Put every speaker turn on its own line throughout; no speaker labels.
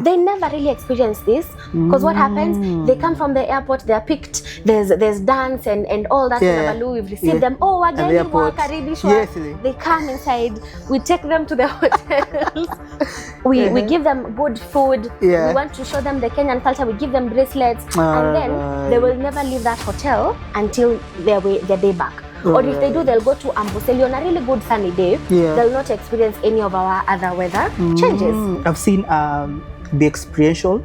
They never really experience this, because what happens, they come from the airport, they're picked, there's dance and all that. We've received them. Oh, wageni wakaribishwa. They come inside, we take them to the hotels, we give them good food, we want to show them the Kenyan culture, we give them bracelets, and then they will never leave that hotel until their day back. Or if they do, they'll go to Amboseli on a really good sunny day. They'll not experience any of our other weather changes.
I've seen the Experiential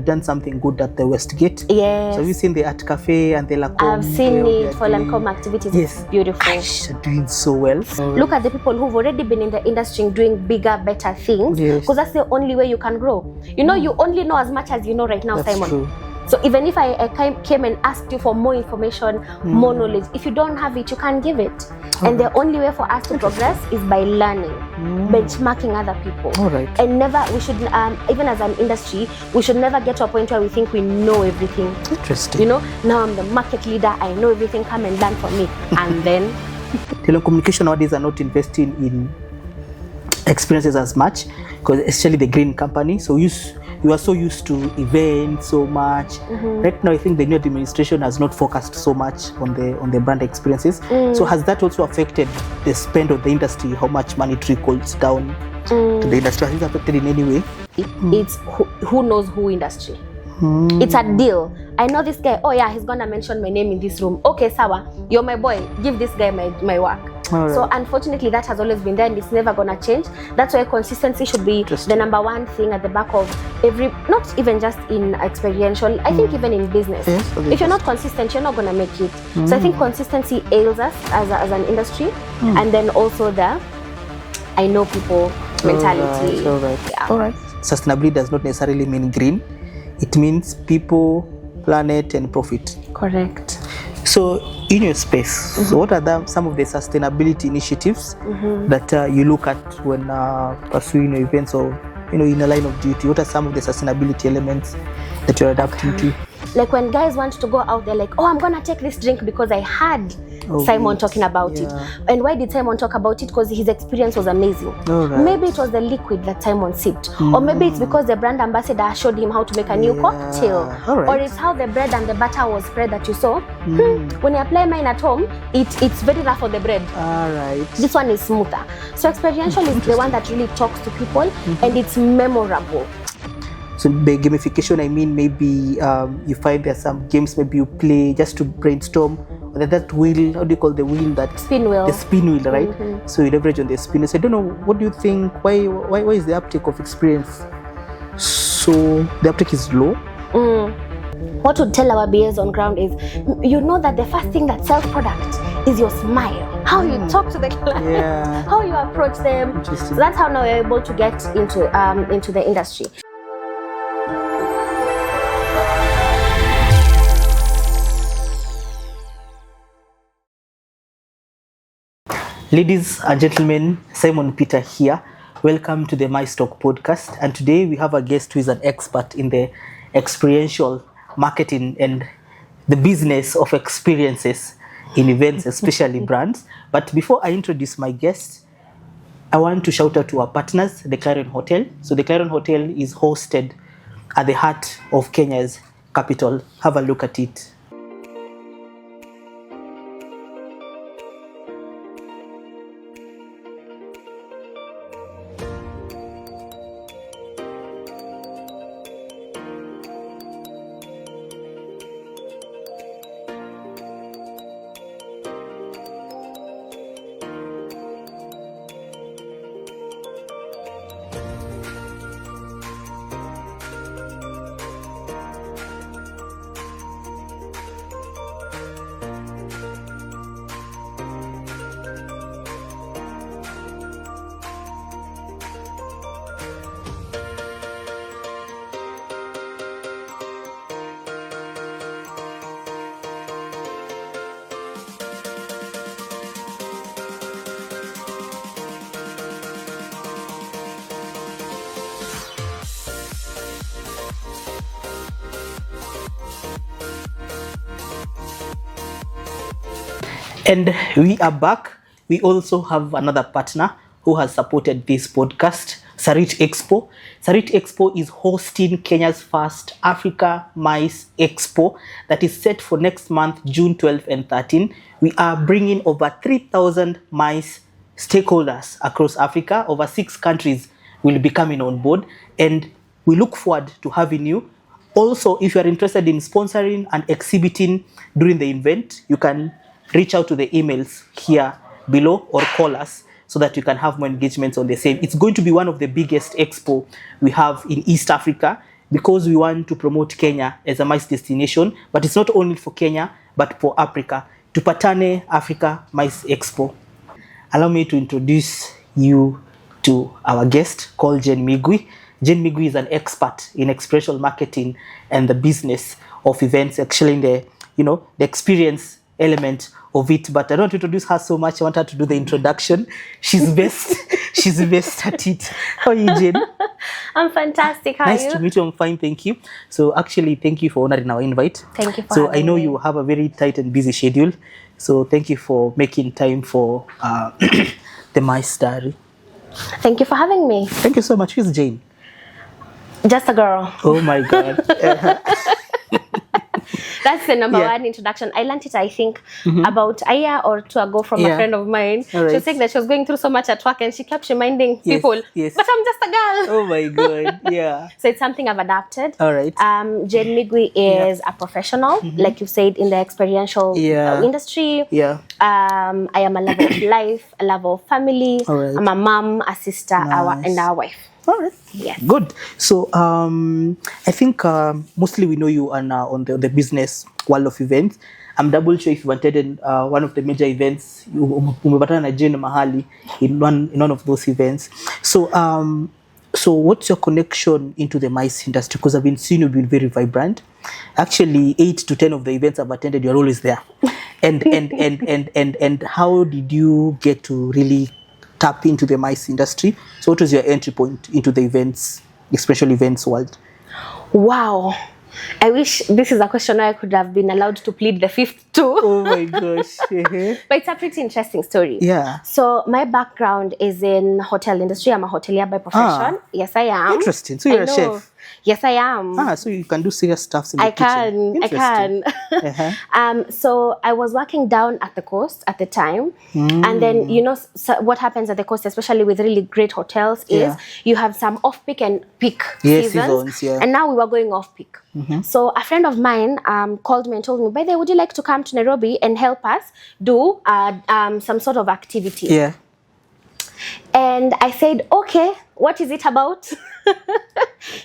done something good at the Westgate.
Yes.
So have you seen the Art Cafe and the Lacombe?
I've seen it for Lancome activities. It's beautiful.
Gosh, they're doing so well.
Look at the people who've already been in the industry doing bigger, better things. Because that's the only way you can grow. You know, you only know as much as you know right now,
That's
Simon.
True.
So even if I came and asked you for more information, more knowledge, if you don't have it, you can't give it. And the only way for us to progress is by learning, benchmarking other people. And never, we should, even as an industry, we should never get to a point where we think we know everything.
Interesting.
You know, now I'm the market leader, I know everything, come and learn from me. And then...
Telecommunication nowadays are not investing in experiences as much, because especially the green company. So you are so used to events so much. Right now, I think the new administration has not focused so much on the brand experiences. So has that also affected the spend of the industry? How much money trickles down to the industry? Has it affected in any way?
It's who knows who industry. It's a deal. I know this guy. Oh yeah, he's gonna mention my name in this room. Okay, sawa, you're my boy. Give this guy my work. So unfortunately, that has always been there, and it's never gonna change. That's why consistency should be the number one thing at the back of every, not even just in experiential, I think even in business. If you're not consistent, you're not gonna make it. So I think consistency ails us as an industry, and then also the I know people mentality.
All right. Sustainability does not necessarily mean green. It means people, planet, and profit.
Correct.
So in your space, so what are some of the sustainability initiatives that you look at when pursuing your events, or in a line of duty? What are some of the sustainability elements that you're adapting to?
Like when guys want to go out, they're like, oh, I'm gonna take this drink because I had Simon talking about it. And why did Simon talk about it? Because his experience was amazing. Maybe it was the liquid that Simon sipped, or maybe it's because the brand ambassador showed him how to make a new cocktail, or it's how the bread and the butter was spread that you saw. When you apply mine at home, it's very rough on the bread. This one is smoother. So experiential is the one that really talks to people, and it's memorable.
So by gamification, I mean maybe you find there's some games maybe you play just to brainstorm. Or that wheel, how do you call the wheel? That
spin wheel.
The spin wheel, right? So you leverage on the spin. So I don't know, what do you think? Why is the uptake of experience so the uptake is low?
What would tell our BAs on ground is, you know that the first thing that sells product is your smile, how you talk to the client, how you approach them. So that's how now we're able to get into the industry.
Ladies and gentlemen, Simon Peter here. Welcome to the My Stock podcast. And today we have a guest who is an expert in the experiential marketing and the business of experiences in events, especially brands. But before I introduce my guest, I want to shout out to our partners, the Clarion Hotel. So the Clarion Hotel is hosted at the heart of Kenya's capital. Have a look at it. And we are back. We also have another partner who has supported this podcast Sarit Expo. Sarit Expo is hosting Kenya's first Africa Mice Expo that is set for next month, June 12 and 13. We are bringing over 3,000 mice stakeholders across Africa. Over 6 countries will be coming on board, and we look forward to having you. Also, if you are interested in sponsoring and exhibiting during the event, you can reach out to the emails here below or call us so that you can have more engagements on the same. It's going to be one of the biggest expo we have in East Africa because we want to promote Kenya as a mice destination, but it's not only for Kenya, but for Africa. Tupatane Africa Mice Expo. Allow me to introduce you to our guest called Jane Migwi. Jane Migwi is an expert in experiential marketing and the business of events, actually in the, the experience element of it. But I don't want to introduce her so much. I want her to do the introduction. She's best. She's the best at it. How are you, Jane?
I'm fantastic. How are you?
Nice to meet you. I'm fine, thank you. So actually, thank you for honoring our invite.
Thank you for
So I know
me.
you have a very tight and busy schedule. So thank you for making time for the Mice Diary.
Thank you for having me.
Thank you so much. Who's Jane?
Just a girl.
Oh my God.
That's the number one introduction. I learned it, I think, about a year or 2 ago from a friend of mine.
Right.
She was saying that she was going through so much at work and she kept reminding people, but I'm just a girl.
Oh my God. Yeah.
So it's something I've adapted.
All right.
Jane Migwi is a professional, like you said, in the experiential industry.
Yeah.
I am a lover of life, a lover of family.
All right.
I'm a mom, a sister, and our wife.
All right.
Yes.
Good. So I think mostly we know you are now on the business world of events. I'm double sure if you attended one of the major events, umepatana na Jane mahali in one of those events. So so what's your connection into the mice industry? Because I've been seeing you being very vibrant. Actually, 8 to 10 of the events I've attended, you're always there. And how did you get to really tap into the mice industry? So what was your entry point into the events, especially events world?
Wow. I wish this is a question I could have been allowed to plead the fifth too.
Oh my gosh.
But it's a pretty interesting story.
Yeah.
So my background is in hotel industry. I'm a hotelier by profession. Yes, I am.
Interesting. So you're a chef.
Yes, I am.
So you can do serious stuff in the kitchen.
I can. So I was working down at the coast at the time. And then, so what happens at the coast, especially with really great hotels, is you have some off-peak and peak seasons. And now we were going off-peak. So a friend of mine called me and told me, by the way, would you like to come to Nairobi and help us do some sort of activity?
Yeah.
And I said, okay, what is it about?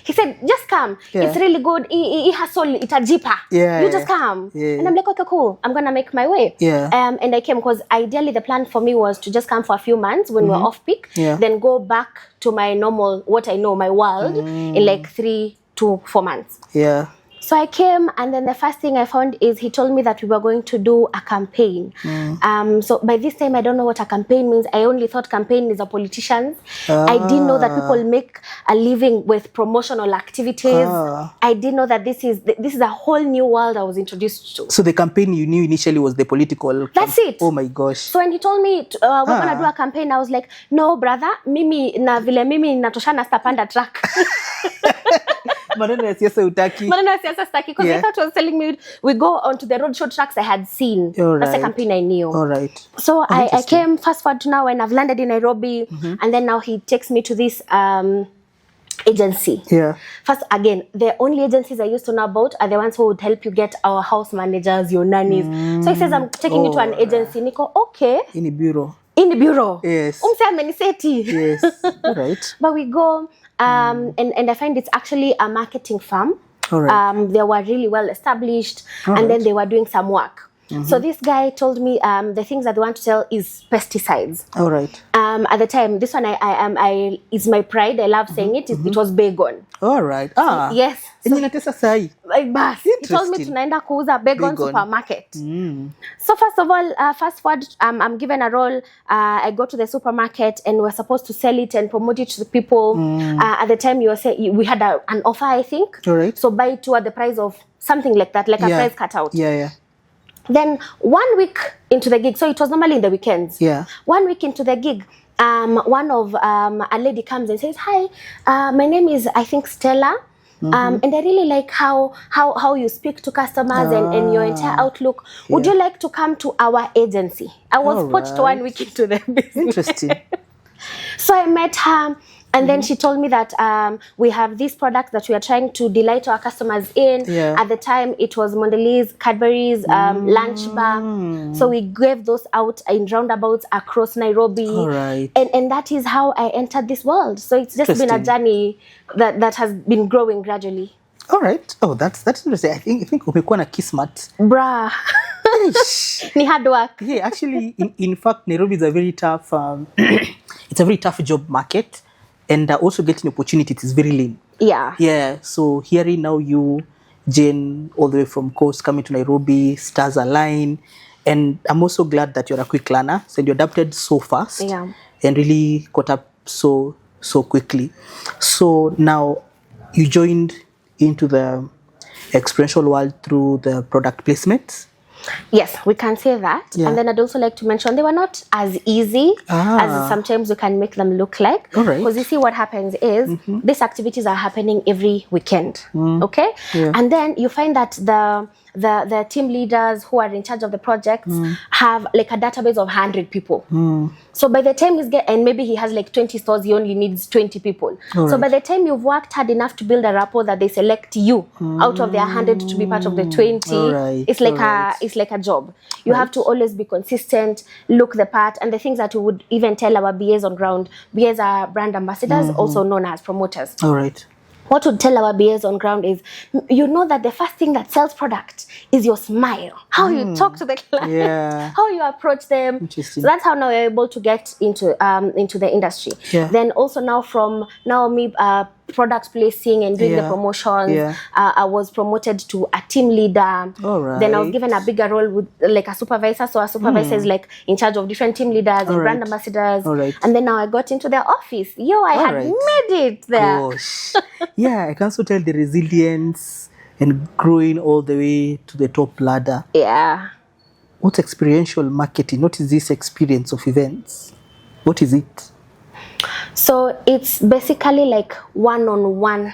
He said, just come. It's really good. Itajipa. You just come. And I'm like, okay, cool. I'm going to make my way. And I came because ideally the plan for me was to just come for a few months when we're off peak, then go back to my normal, what I know, my world in like 3 to 4 months. So I came, and then the first thing I found is he told me that we were going to do a campaign. So by this time, I don't know what a campaign means. I only thought campaign is a politicians. I didn't know that people make a living with promotional activities. I didn't know that this is a whole new world I was introduced to.
So the campaign you knew initially was the political.
That's it.
Oh my gosh.
So when he told me we're gonna do a campaign, I was like, no brother, mimi natoshana stapanda track.
Maneno ya siasa utaki.
Because I thought he was telling me we go onto the roadshow tracks I had seen. That's the campaign I knew.
All right.
So I came fast forward to now when I've landed in Nairobi, and then now he takes me to this agency. First, again, the only agencies I used to know about are the ones who would help you get our house managers, your nannies. So he says, I'm taking you to an agency. Nico, okay.
In the bureau. Yes. Yes. All right.
But we go, and I find it's actually a marketing firm.
All right.
They were really well established, and then they were doing some work. So this guy told me the things that they want to sell is pesticides.
All right.
At the time, this one I is my pride. I love saying it. It was Baygon.
All right.
Yes.
So,
he told me tunaenda kuuza Baygon supermarket. So first of all, fast forward, I'm given a role. I go to the supermarket and we're supposed to sell it and promote it to the people. At the time, we had an offer, I think.
All right.
So buy two at the price of something like that, like a price cutout. Then 1 week into the gig, so it was normally in the weekends. 1 week into the gig, one of a lady comes and says, "Hi, my name is, I think, Stella. And I really like how you speak to customers and your entire outlook. Would you like to come to our agency?" I was poached 1 week into the business.
Interesting.
So I met her, and then she told me that we have this product that we are trying to delight our customers in. At the time, it was Mondelez, Cadbury's, Lunch Bar. So we gave those out in roundabouts across Nairobi. And that is how I entered this world. So it's just been a journey that has been growing gradually.
All right. Oh, that's interesting. I think umekuwa na kismat.
Bruh. Ni hard work.
Yeah, actually, in fact, Nairobi is a very tough. It's a very tough job market, and also getting opportunity is very lean. Yeah. So hearing now you, Jane, all the way from coast coming to Nairobi, stars align, and I'm also glad that you're a quick learner, so you adapted so fast, and really caught up so quickly. So now you joined into the experiential world through the product placements.
Yes, we can say that. And then I'd also like to mention they were not as easy as sometimes we can make them look like. Because you see what happens is these activities are happening every weekend. Okay? And then you find that the team leaders who are in charge of the projects have like a database of 100 people. So by the time and maybe he has like 20 stores, he only needs 20 people. So by the time you've worked hard enough to build a rapport that they select you out of their 100 to be part of the 20, it's like a job. You have to always be consistent, look the part, and the things that we would even tell our BAs on ground. BAs are brand ambassadors, also known as promoters. What would tell our BAs on ground is, you know that the first thing that sells product is your smile, how you talk to the client, how you approach them. So that's how now we're able to get into the industry. Then also now me product placing and doing the promotions. I was promoted to a team leader. Then I was given a bigger role with like a supervisor. So a supervisor is like in charge of different team leaders and brand ambassadors. And then now I got into their office. I had made it there.
Gosh. Yeah, I can also tell the resilience and growing all the way to the top ladder. What's experiential marketing? What is this experience of events? What is it?
So it's basically like one-on-one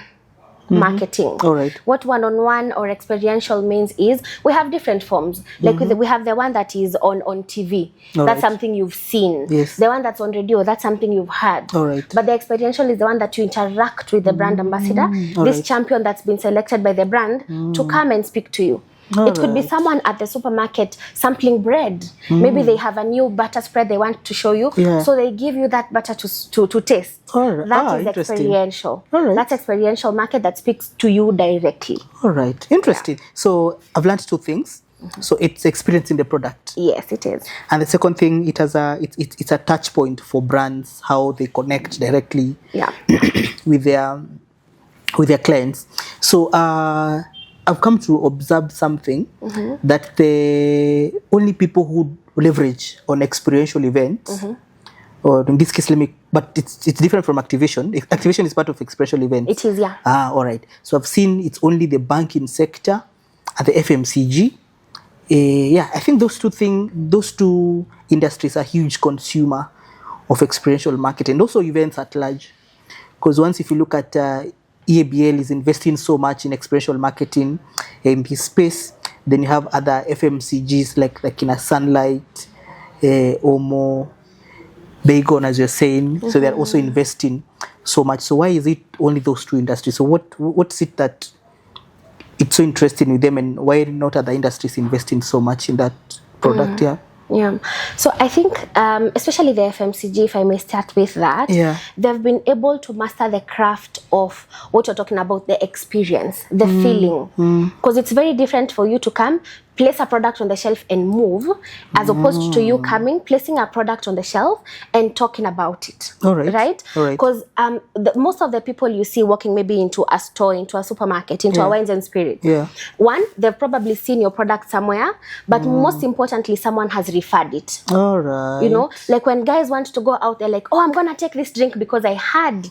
marketing. What one-on-one or experiential means is we have different forms. Like we have the one that is on TV. That's something you've seen. The one that's on radio, that's something you've heard. But the experiential is the one that you interact with the brand ambassador, this champion that's been selected by the brand to come and speak to you. It could be someone at the supermarket sampling bread. Maybe they have a new butter spread they want to show you. So they give you that butter to taste. That is experiential. That's experiential market that speaks to you directly.
Interesting. So I've learned two things. So it's experiencing the product.
Yes, it is.
And the second thing, it's a touch point for brands, how they connect directly with their clients. So I've come to observe something that the only people who leverage on experiential events, or in this case, but it's different from activation. Activation is part of experiential events.
It is,
all right. So I've seen it's only the banking sector and the FMCG. I think those two industries are huge consumer of experiential marketing, and also events at large. Because once if you look at EABL is investing so much in experiential marketing in this space. Then you have other FMCGs like in a Sunlight, Omo, Baygon, as you're saying. So they're also investing so much. So why is it only those two industries? So what's it that it's so interesting with them, and why not other industries investing so much in that product?
So I think especially the FMCG, if I may start with that, they've been able to master the craft of what you're talking about, the experience, the feeling, because it's very different for you to come, place a product on the shelf and move, as opposed to you coming, placing a product on the shelf and talking about it. Right? Because most of the people you see walking maybe into a store, into a supermarket, into a wines and spirits, one, they've probably seen your product somewhere, but most importantly, someone has referred it. You know, like when guys want to go out, they're like, oh, I'm gonna take this drink because I had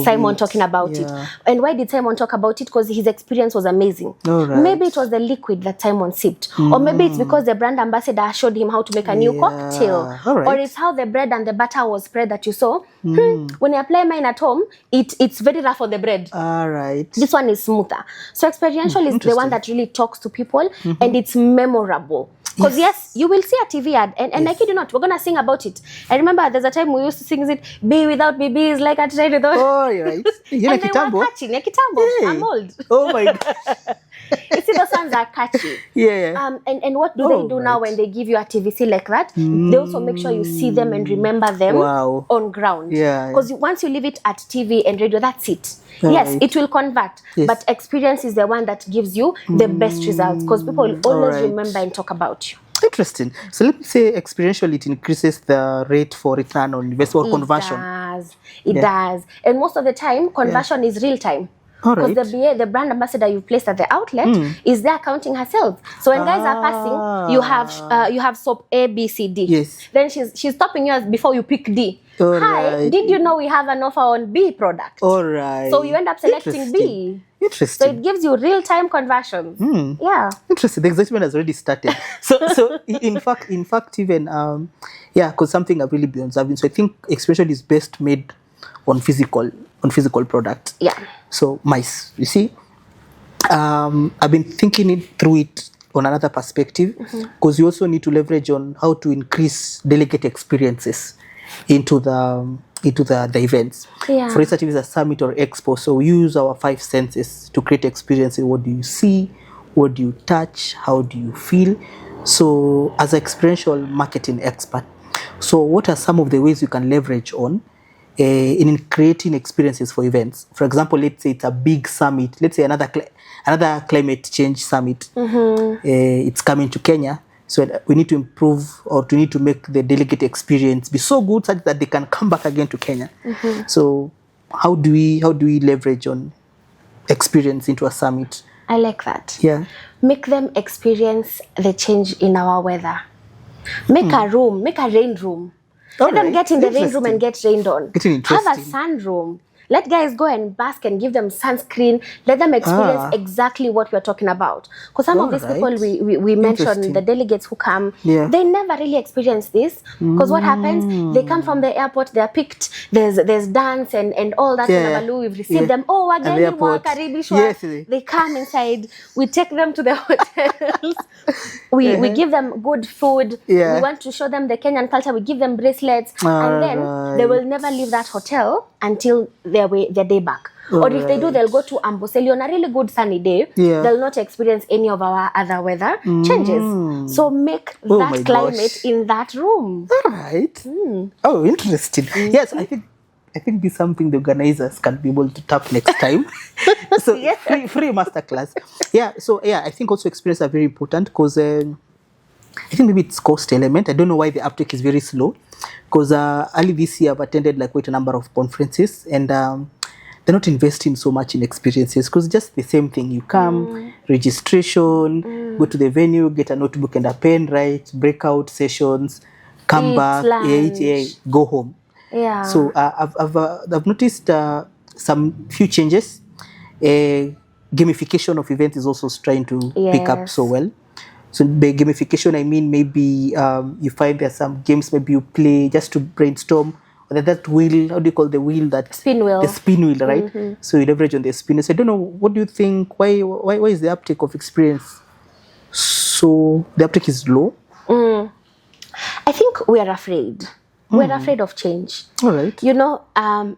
Simon talking about it. And why did Simon talk about it? Because his experience was amazing. Maybe it was the liquid that Simon sipped, or maybe it's because the brand ambassador showed him how to make a new cocktail, or it's how the bread and the butter was spread that you saw. When you apply mine at home, it's very rough on the bread. This one is smoother. So experiential is the one that really talks to people, and it's memorable. Because yes, you will see a TV ad, and I kid you not, we're gonna sing about it. I remember there's a time we used to sing it, "Be without BB is like a train without."
Oh, right.
And they were catchy. Hey. I'm old.
Oh my God.
You see, those ones are catchy. And what do they do now when they give you a TVC like that? They also make sure you see them and remember them on ground. Because once you leave it at TV and radio, that's it. Yes, it will convert, but experience is the one that gives you the best results, because people will always remember and talk about you.
Interesting. So let me say experiential, it increases the rate for return on investment or conversion.
It does. And most of the time, conversion is real time. Because the brand ambassador you placed at the outlet is there counting herself. So when guys are passing, you have soap A, B, C, D. Then she's stopping you before you pick D. Hi, did you know we have an offer on B product? So you end up selecting B.
Interesting.
So it gives you real-time conversions.
Interesting. The excitement has already started. So in fact, even because something I've really been observing. So I think experiential is best made on physical product. So mice, you see, I've been thinking through it on another perspective, because you also need to leverage on how to increase delegate experiences into the events. For instance, if it's a summit or expo, so we use our 5 senses to create experiences. What do you see? What do you touch? How do you feel? So as an experiential marketing expert, so what are some of the ways you can leverage on in creating experiences for events? For example, let's say it's a big summit. Let's say another climate change summit. It's coming to Kenya. So we need to improve, or we need to make the delegate experience be so good such that they can come back again to Kenya. So how do we leverage on experience into a summit?
I like that. Make them experience the change in our weather. Make a room, make a rain room. Let them get in the rain room and get rained on. Have a sun room. Let guys go and bask and give them sunscreen. Let them experience exactly what we're talking about. Because some of these people we mentioned, the delegates who come, they never really experience this. Because what happens? They come from the airport, they're picked, there's dance and all that. We've received them. Oh, again, they come inside. We take them to the hotels. We give them good food. We want to show them the Kenyan culture. We give them bracelets. And then they will never leave that hotel until their day back. Or if they do, they'll go to Amboseli on a really good sunny day. They'll not experience any of our other weather changes. So make that climate in that room.
Oh, interesting. Yes, I think this is something the organizers can be able to tap next time. So free masterclass. I think also experience are very important, because I think maybe it's cost element. I don't know why the uptake is very slow, because early this year I've attended quite a number of conferences, and they're not investing so much in experiences, because just the same thing. You come, registration, go to the venue, get a notebook and a pen, write breakout sessions, come back, eat, go home. So I've noticed some few changes. Gamification of events is also trying to pick up so well. So by gamification, I mean maybe you find there's some games maybe you play just to brainstorm. Or that wheel, how do you call the wheel? That
spin wheel.
The spin wheel, right? So you leverage on the spin. So I don't know, what do you think? Why is the uptake of experience so the uptake is low?
I think we are afraid. We're afraid of change. You know,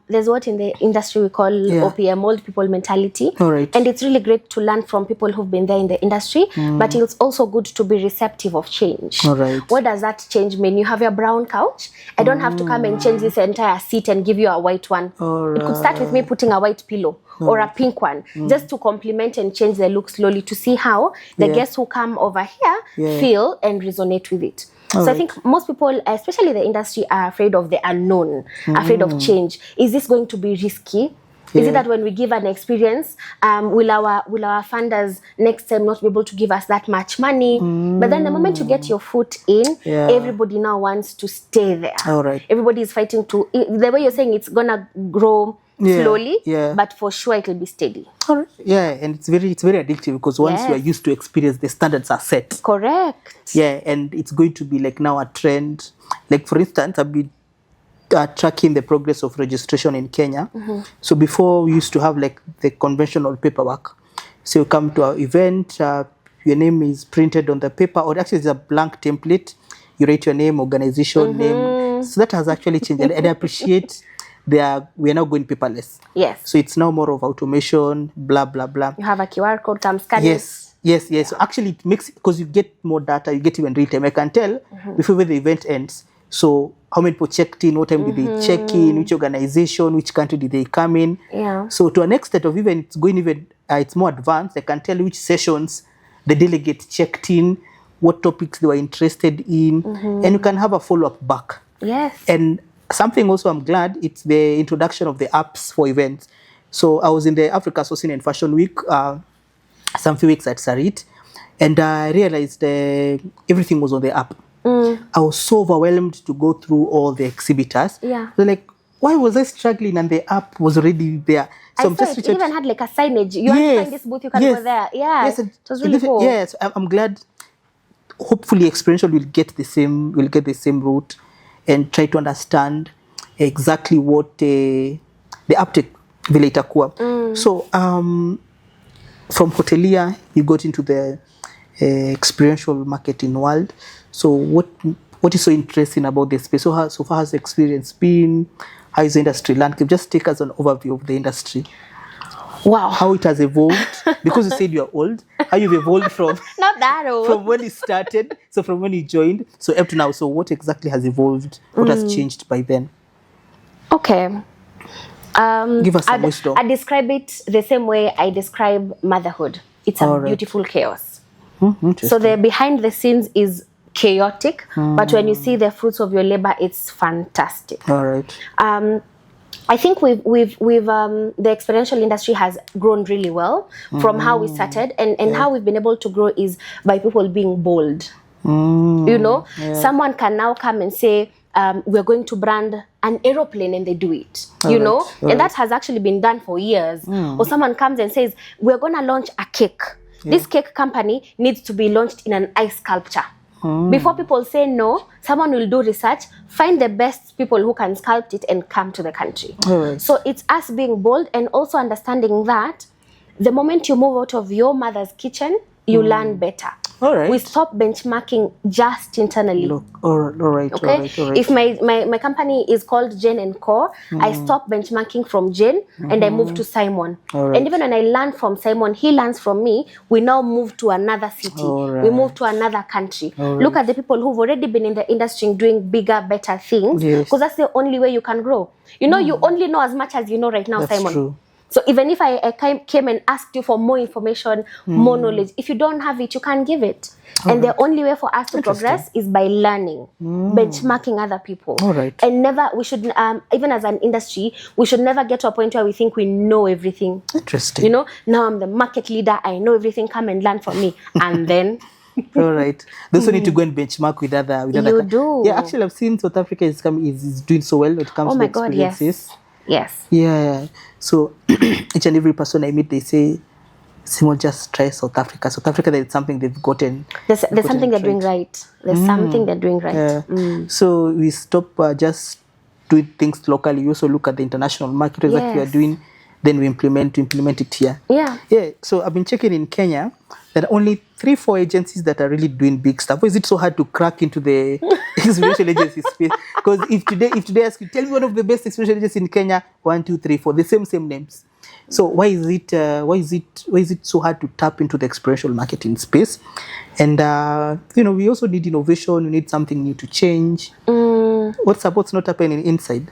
there's what in the industry we call OPM, old people mentality. And it's really great to learn from people who've been there in the industry, but it's also good to be receptive of change. What does that change mean? You have your brown couch. I don't have to come and change this entire seat and give you a white one. It could start with me putting a white pillow or a pink one, just to complement and change the look slowly, to see how the guests who come over here feel and resonate with it. So I think most people, especially the industry, are afraid of the unknown, afraid of change. Is this going to be risky? Is it that when we give an experience, will our funders next time not be able to give us that much money? But then the moment you get your foot in, everybody now wants to stay there. Everybody is fighting to, the way you're saying it's going to grow slowly,
yeah.
but for sure it will be steady.
Yeah, and it's very addictive because once you are used to experience, the standards are set.
Correct.
Yeah, and it's going to be like now a trend. Like for instance, I've been tracking the progress of registration in Kenya. So before we used to have like the conventional paperwork. So you come to our event, your name is printed on the paper, or actually it's a blank template. You write your name, organization name. So that has actually changed, and I appreciate we are now going paperless.
Yes.
So it's now more of automation, blah blah blah.
You have a QR code, come scan it.
Yes. Yeah. So actually it makes it, because you get more data, you get even real time. I can tell before the event ends. So how many people checked in, what time did they check in, which organization, which country did they come in.
Yeah.
So to an extent of even it's going even it's more advanced. I can tell which sessions the delegates checked in, what topics they were interested in, and you can have a follow-up back.
Yes.
And something also I'm glad, it's the introduction of the apps for events. So I was in the Africa Sourcing and Fashion Week some few weeks at Sarit, and I realized everything was on the app. I was so overwhelmed to go through all the exhibitors.
Yeah.
So like, why was I struggling and the app was already there? So
I saw it even had like a signage. You want to find this booth, you can go there. Yeah.
Yes,
it was really cool.
Yes, I'm glad. Hopefully, Experiential will get the same route and try to understand exactly what the uptake will itakuwa. So from hotelier, you got into the experiential marketing world. So what is so interesting about this space? So far has the experience been? How is the industry landscape? Just take us an overview of the industry.
Wow.
How it has evolved. Because you said you're old. How you've evolved from
not that old.
From when it started. So from when you joined. So up to now. So what exactly has evolved? What has changed by then?
Okay.
Give us some wisdom.
I describe it the same way I describe motherhood. It's a beautiful chaos. So the behind the scenes is chaotic, but when you see the fruits of your labor, it's fantastic.
All right.
I think the experiential industry has grown really well from how we started, and how we've been able to grow is by people being bold. You know, someone can now come and say, we're going to brand an aeroplane, and they do it. And that has actually been done for years. Or someone comes and says, we're going to launch a cake. This cake company needs to be launched in an ice sculpture. Before people say no, someone will do research, find the best people who can sculpt it, and come to the country. So it's us being bold and also understanding that the moment you move out of your mother's kitchen, you learn better. We stop benchmarking just internally.
All right.
If my company is called Jane and Co, I stop benchmarking from Jane and I move to Simon. And even when I learn from Simon, he learns from me. We now move to another city. We move to another country. Look at the people who've already been in the industry doing bigger, better things. Because that's the only way you can grow. You only know as much as you know right now,
that's
Simon.
True.
So even if I came and asked you for more information, more knowledge, if you don't have it, you can't give it. And the only way for us to progress is by learning, benchmarking other people. And never, we should, even as an industry, we should never get to a point where we think we know everything.
Interesting.
Now I'm the market leader, I know everything, come and learn from me. And then...
All right. Those who need to go and benchmark with other
you do.
Yeah, actually I've seen South Africa is doing so well when it comes to experiences.
Yes.
Yeah. So each and every person I meet, they say, Simon, just try South Africa. South Africa, there's something they've gotten.
There's something they're doing right. There's something they're doing right.
Yeah. So we stop just doing things locally. We also look at the international market that we are doing. Then we implement it here.
Yeah.
So I've been checking in Kenya. There are only 3-4 agencies that are really doing big stuff. Why is it so hard to crack into the experiential agency space? Because if today I ask you, tell me one of the best experiential agencies in Kenya, 1, 2, 3, 4, the same names. So why is it so hard to tap into the experiential marketing space? And we also need innovation. We need something new to change. What's not happening inside?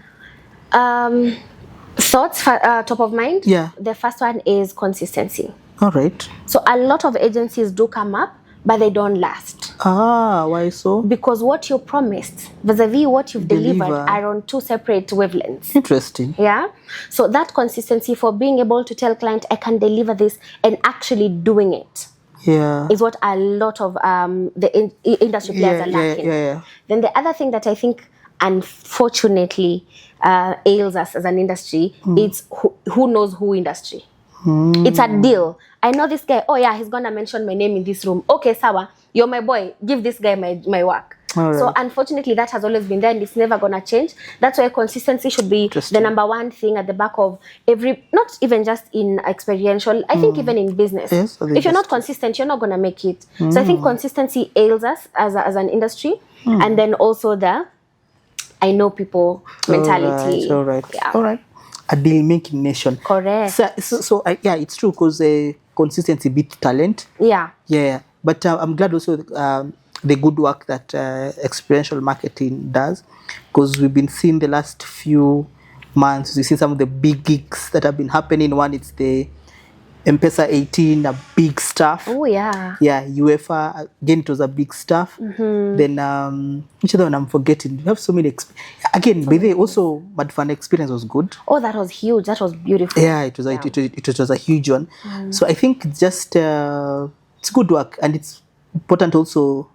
Thoughts top of mind?
Yeah.
The first one is consistency.
All right.
So a lot of agencies do come up, but they don't last.
Why so?
Because what you promised vis-a-vis what you've delivered are on two separate wavelengths.
Interesting.
Yeah. So that consistency for being able to tell client, I can deliver this, and actually doing it.
Yeah.
Is what a lot of the industry players are lacking.
Yeah.
Then the other thing that I think, unfortunately, ails us as an industry, it's who knows who industry. It's a deal. I know this guy, oh yeah, he's gonna mention my name in this room. Okay, sawa, you're my boy, give this guy my work. Right. So unfortunately that has always been there and it's never gonna change. That's why consistency should be the number one thing at the back of every, not even just in experiential, I think even in business. Yes, if you're not consistent, you're not gonna make it. So I think consistency ails us as an industry. And then also I know people mentality.
All right. Yeah. All right. A deal making nation.
Correct.
So yeah, it's true because consistency beats talent.
Yeah.
Yeah. But I'm glad also the good work that experiential marketing does, because we've been seeing the last few months, we've seen some of the big gigs that have been happening. One, it's the M-Pesa 18, a big stuff.
Oh yeah.
Yeah, UEFA, again, it was a big stuff. Then which other one I'm forgetting? We have so many. Again, by the way, also Mad Fun Experience was good.
Oh, that was huge. That was beautiful.
Yeah, it was a huge one. So I think it's just it's good work, and it's important also.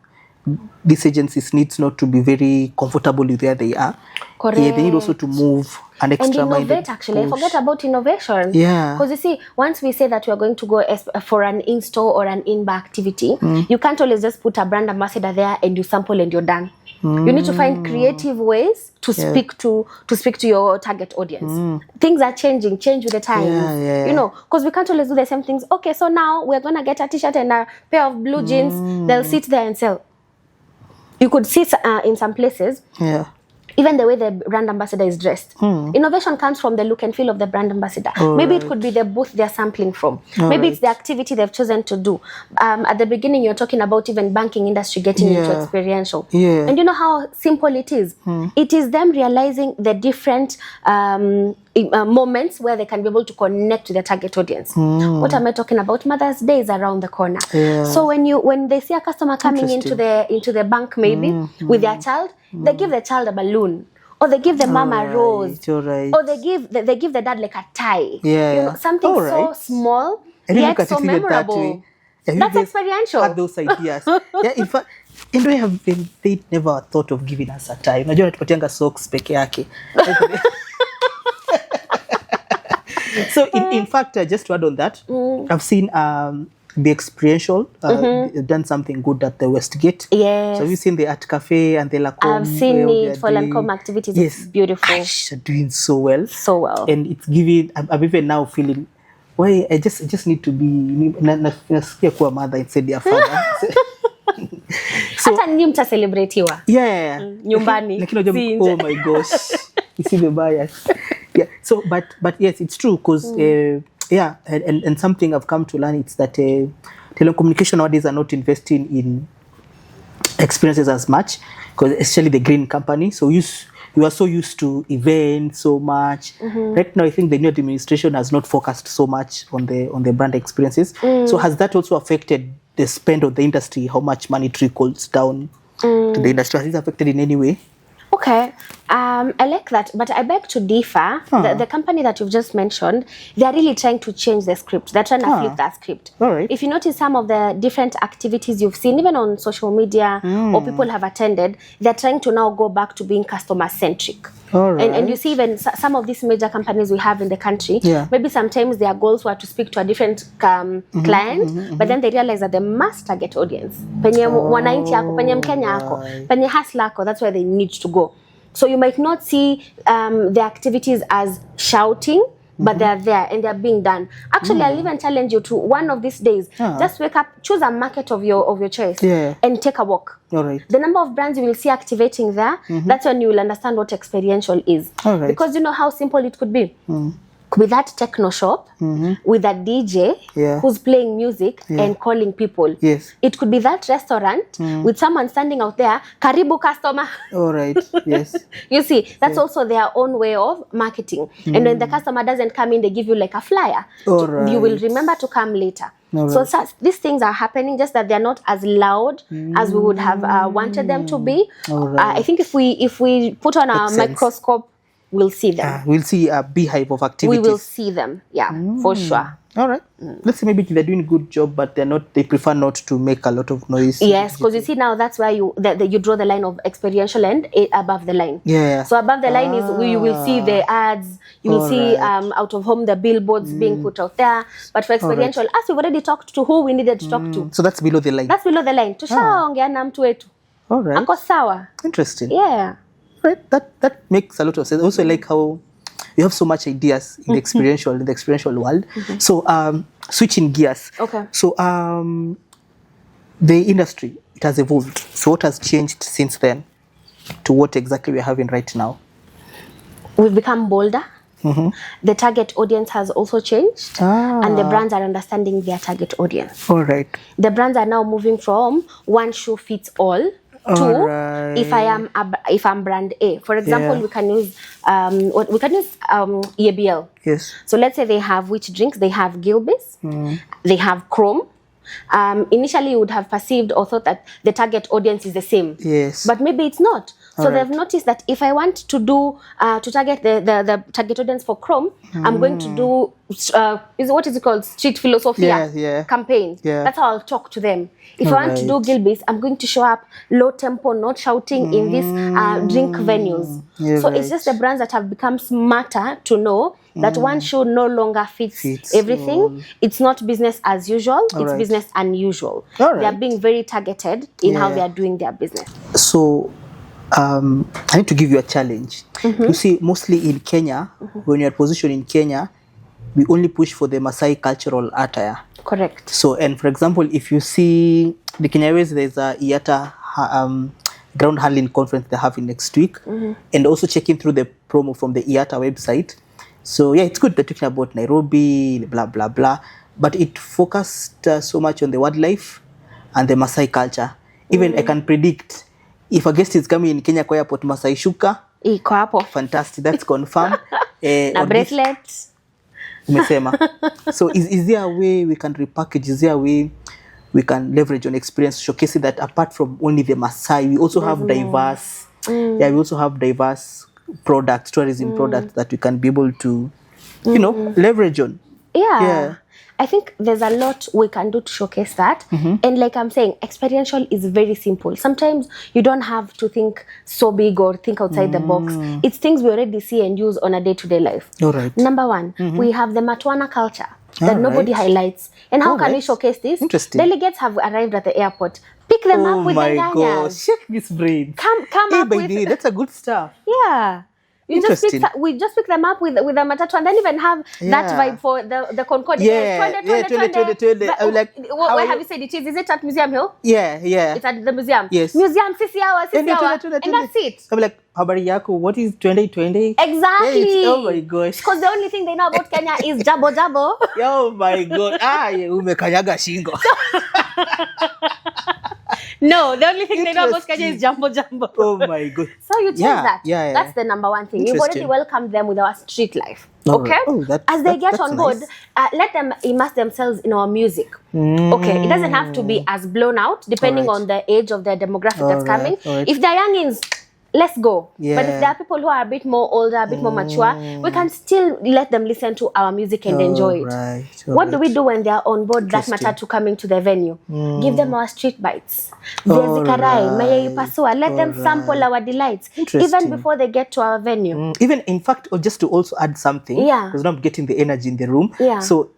These agencies needs not to be very comfortable with where they are.
Correct.
Yeah, they need also to move an extra mile.
And innovate, actually. I forget about innovation.
Yeah.
Because you see, once we say that we are going to go for an in-store or an in-bar activity, you can't always just put a brand ambassador there and you sample and you're done. You need to find creative ways to speak to your target audience. Things are change with the times. You know, because we can't always do the same things. Okay, so now we're gonna get a t-shirt and a pair of blue jeans. They'll sit there and sell. You could see in some places, even the way the brand ambassador is dressed. Innovation comes from the look and feel of the brand ambassador. Maybe it could be the booth they're sampling from. Maybe it's the activity they've chosen to do. At the beginning, you're talking about even banking industry getting into experiential. And you know how simple it is? It is them realizing the different moments where they can be able to connect to their target audience. What am I talking about? Mother's Day is around the corner. So when they see a customer coming into the bank maybe with their child, they give the child a balloon, or they give the mom a rose, or they give the dad like a tie. You know, something so small yet so memorable. That's experiential.
Had those ideas. In fact, they never thought of giving us a tie. Unajua tupatianga socks peke yake. So in fact, just to add on that, I've seen the experiential done something good at the Westgate.
Yes.
So have you seen the Art Cafe and the Lacombe?
I've seen it for Lancome activities.
Yes.
It's beautiful.
Gosh, they're doing so well.
So well.
And it's giving. I'm even now feeling. Why I just need to be nasikia kuwa mother instead their father.
So hata nyinyi mtacelebratiwa. Nyumbani.
Oh my gosh. You see the bias. Yeah. So but yes, it's true because and something I've come to learn, it's that telecommunication nowadays are not investing in experiences as much, because especially the green company. So you are so used to events so much. Right now, I think the new administration has not focused so much on the brand experiences. So has that also affected the spend of the industry? How much money trickles down to the industry? Has it affected in any way?
Okay, I like that, but I beg to differ. The company that you've just mentioned, they are really trying to change the script. They're trying to flip that script.
All right.
If you notice some of the different activities you've seen, even on social media or people have attended, they're trying to now go back to being customer-centric.
All right.
And you see even some of these major companies we have in the country, maybe sometimes their goals were to speak to a different client, but then they realize that they must target audience. Penye wananchi yako, penye Mkenya yako, penye hustler yako, that's where they need to go. So you might not see the activities as shouting, but they're there and they're being done. Actually, I'll even challenge you to one of these days, just wake up, choose a market of your choice and take a walk.
All right.
The number of brands you will see activating there, that's when you will understand what experiential is.
All right.
Because you know how simple it could be. Could be that techno shop with a DJ who's playing music and calling people.
Yes.
It could be that restaurant with someone standing out there, karibu customer.
All right. Yes.
You see, that's also their own way of marketing. And when the customer doesn't come in, they give you like a flyer.
All right.
You will remember to come later.
All
So
right.
these things are happening, just that they're not as loud as we would have wanted them to be.
All right.
I think if we put on a microscope, we'll see them.
We'll see a beehive of activities.
We will see them, for sure.
All right. Let's say maybe they're doing a good job, but they prefer not to make a lot of noise.
Yes, because you see now that's where you draw the line of experiential and above the line.
Yeah.
So above the line is you will see the ads, you will see out of home the billboards being put out there. But for experiential, as we've already talked to who we needed to talk to.
So that's below the line.
That's below the line. Tushaongea na mtu wetu.
All right.
Ako sawa.
Interesting.
Yeah.
Right. That makes a lot of sense. Also, like how you have so much ideas in the experiential world. So switching gears.
Okay.
So the industry, it has evolved. So what has changed since then to what exactly we're having right now?
We've become bolder. The target audience has also changed, and the brands are understanding their target audience.
All right.
The brands are now moving from one shoe fits all to if I'm brand A. For example, we can use EABL.
Yes.
So let's say they have which drinks? They have Gilbey's, they have Chrome. Initially you would have perceived or thought that the target audience is the same.
Yes.
But maybe it's not. So they've noticed that if I want to do to target the target audience for Chrome, I'm going to do what is it called? Street philosophia campaign. Yeah. That's how I'll talk to them. If I want to do Gilbey's, I'm going to show up low tempo, not shouting in these drink venues. So it's just the brands that have become smarter to know that one show no longer fits everything.
All.
It's not business as usual. It's business unusual. They are being very targeted in how they are doing their business.
So I need to give you a challenge. You see, mostly in Kenya, when you're positioned in Kenya, we only push for the Maasai cultural attire.
Correct.
So, and for example, if you see the Kenya Airways, there's a IATA ground handling conference they're having next week, and also checking through the promo from the IATA website. So yeah, it's good they're talking about Nairobi, blah blah blah, but it focused so much on the wildlife and the Maasai culture. Even I can predict if a guest is coming in Kenya kwa airport, Maasai shuka
iko hapo.
Fantastic, that's confirmed.
Na bracelet.
Umesema. So is there a way we can repackage? Is there a way we can leverage on experience, showcasing that apart from only the Maasai, we also have diverse, we also have diverse products, tourism products that we can be able to, leverage on.
Yeah. I think there's a lot we can do to showcase that. And like I'm saying, experiential is very simple. Sometimes you don't have to think so big or think outside the box. It's things we already see and use on a day-to-day life.
All right.
Number one, we have the Matwana culture that nobody highlights. And how can we showcase this?
Interesting.
Delegates have arrived at the airport. Pick them up with the
Oh my God, shake this brain.
Come
Hey,
up
by
with...
the way, that's a good stuff.
Yeah. We just pick them up with a matatu and then even have that vibe for the Concord.
Twende. I'm like,
where have you said it is? Is it at Museum Hill?
Yeah.
It's at the museum.
Yes.
Museum, sisi hour. And that's it.
I'm like, habari yako, what is 2020?
Exactly.
Oh my gosh.
Because the only thing they know about Kenya is jabo.
Oh my God. Umekanyaga shingo.
No, the only thing they know about Kenya is jambo.
Oh my God.
So you change that.
Yeah.
That's the number one thing. You've already welcomed them with our street life. Okay? As they get on board, let them immerse themselves in our music. Okay? It doesn't have to be as blown out, depending on the age of the demographic that's coming. If they're youngins, let's go. But if there are people who are a bit more older, a bit more mature, we can still let them listen to our music and enjoy it. What do we do when they are on board that matatu coming to the venue? Give them our street bites. Viazi karai, mayai pasua. Let them sample our delights even before they get to our venue.
Even in fact, or just to also add something, because now I'm getting the energy in the room. So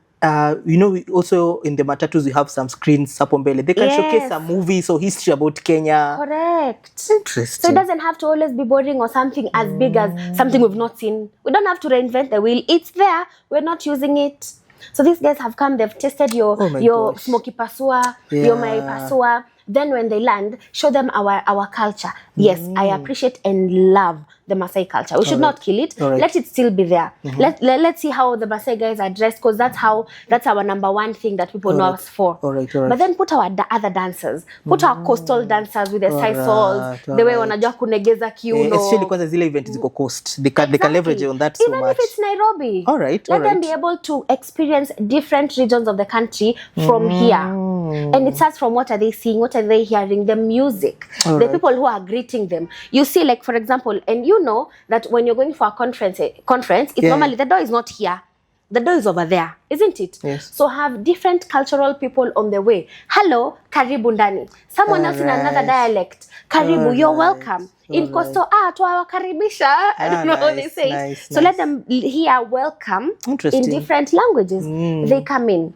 we also in the matatus we have some screens up on belly. They can showcase some movies or history about Kenya.
Correct.
Interesting.
So it doesn't have to always be boring or something as big as something we've not seen. We don't have to reinvent the wheel. It's there. We're not using it. So these guys have come. They've tested your smoky pasua, your mai pasua. Then when they land, show them our culture. Yes, I appreciate and love the Maasai culture. We should not kill it. Let it still be there. Let's see how the Maasai guys are dressed, because that's our number one thing that people know us for. But then put our other dancers. Put our coastal dancers with the sisals, the way wanajua kunegeza kiuno.
Especially because zile event ziko coast. They can leverage on that so much.
Even if it's Nairobi.
Let
them be able to experience different regions of the country from here. And it starts from what are they seeing, what are they hearing, the music, the people who are greeting them. You see, like for example, and you know that when you're going for a conference, it's normally the door is not here. the door is over there, isn't it?
Yes.
So have different cultural people on the way. Hello, karibu ndani. Someone else in another dialect, karibu, you're welcome. In Coastal, tuawakaribisha. I don't know how they say it. So let them hear welcome in different languages. They come in.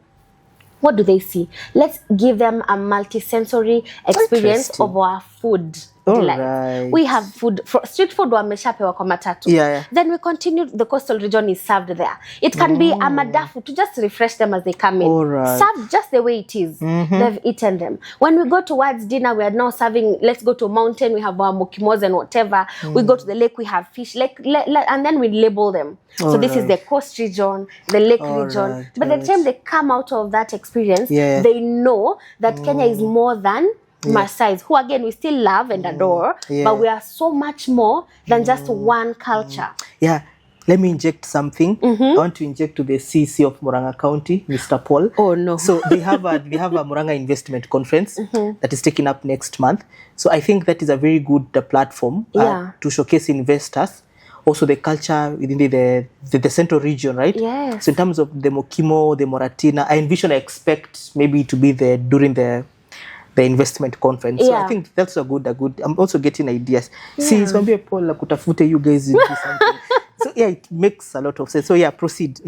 What do they see? Let's give them a multi-sensory experience of our food.
Right.
We have food, street food wameshapewa kwa matatu. Then we continue, the coastal region is served there. It can be a madafu to just refresh them as they come in. Served just the way it is. They've eaten them. When we go towards dinner, we are now serving, let's go to a mountain, we have our mokimos and whatever. We go to the lake, we have fish, and then we label them. So this is the coast region, the lake region. But the time they come out of that experience, they know that Kenya is more than Maasai, who again we still love and adore, but we are so much more than just one culture.
Let me inject something. I want to inject to the CC of Murang'a County, Mr. Paul.
Oh no!
So they have a Murang'a Investment Conference that is taken up next month. So I think that is a very good platform to showcase investors. Also the culture within the central region, right?
Yes.
So in terms of the Mokimo, the Moratina, I expect maybe to be there during the investment conference. So I think that's a good. I'm also getting ideas. See, it's going to be a poll kutafute you guys do something. So it makes a lot of sense. So proceed.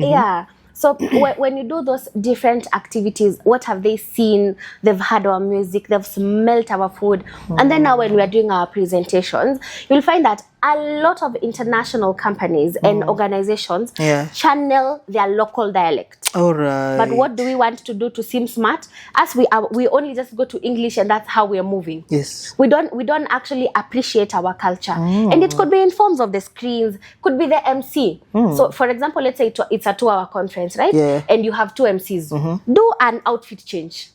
So when you do those different activities, what have they seen? They've heard our music, they've smelt our food. And then now when we are doing our presentations, you'll find that a lot of international companies and organizations channel their local dialect. But what do we want to do to seem smart? As we only just go to English and that's how we are moving.
Yes.
We don't actually appreciate our culture. And it could be in forms of the screens, could be the MC. So for example, let's say it's a 2-hour conference, right? And you have 2 MCs. Do an outfit change.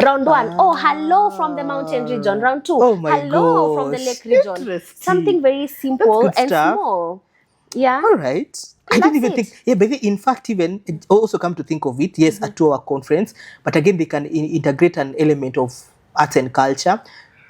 Round 1, hello from the mountain region. Round 2, hello from the lake region. Something very simple and small.
All right. I didn't even think. But in fact, even also come to think of it, yes, a 2-hour conference, but again, they can integrate an element of arts and culture.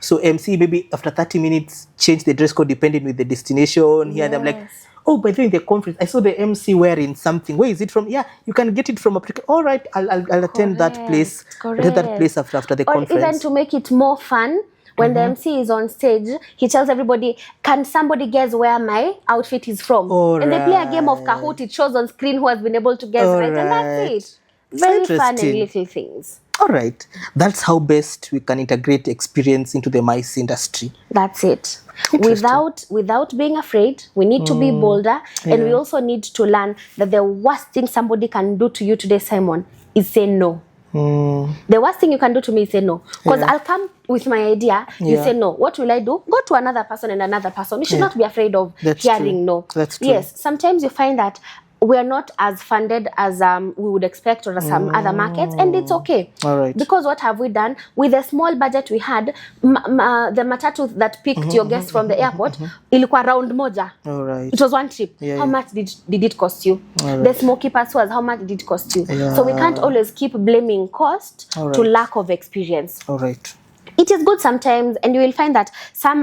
So MC maybe after 30 minutes change the dress code depending with the destination. Here they're like, by the way, in the conference, I saw the MC wearing something. Where is it from? You can get it from Africa. All right, I'll attend that place. Attend that place after the conference.
Or even to make it more fun, when the MC is on stage, he tells everybody, can somebody guess where my outfit is from? And they play a game of Kahoot. It shows on screen who has been able to guess right. And that's it. Very fun and little things.
All right. That's how best we can integrate experience into the MICE industry.
That's it. Without being afraid, we need to be bolder, and we also need to learn that the worst thing somebody can do to you today, Simon, is say no. The worst thing you can do to me is say no. Because I'll come with my idea, you say no. What will I do? Go to another person and another person. You should not be afraid of hearing no.
That's true.
Yes, sometimes you find that we are not as funded as we would expect or some other markets, and it's okay.
All right.
Because what have we done? With the small budget we had, the matatu that picked your guest from the airport, ilikuwa round moja.
All right.
It was one trip. How much did it cost you? The smoky passwords, how much did it cost you? So we can't always keep blaming cost to lack of experience.
All right.
It is good sometimes, and you will find that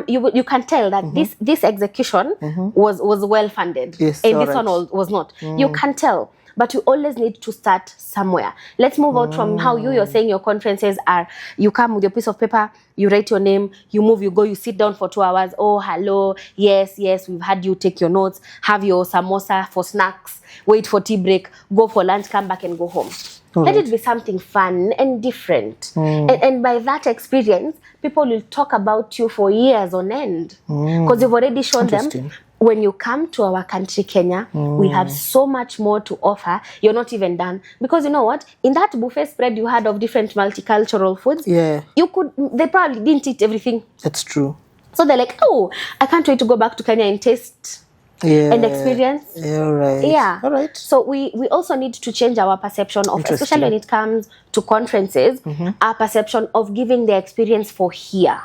you can tell that this execution was well funded, and this one was not. You can tell, but you always need to start somewhere. Let's move out from how you're saying your conferences are. You come with your piece of paper, you write your name, you move, you go, you sit down for 2 hours. Oh, hello, yes, we've had you take your notes, have your samosa for snacks, wait for tea break, go for lunch, come back and go home. Let it be something fun and different. And by that experience, people will talk about you for years on end. Because you've already shown them, when you come to our country, Kenya, we have so much more to offer. You're not even done. Because you know what? In that buffet spread you had of different multicultural foods, they probably didn't eat everything.
That's true.
So they're like, oh, I can't wait to go back to Kenya and taste and experience.
All right.
So we also need to change our perception of, especially when it comes to conferences, our perception of giving the experience for here.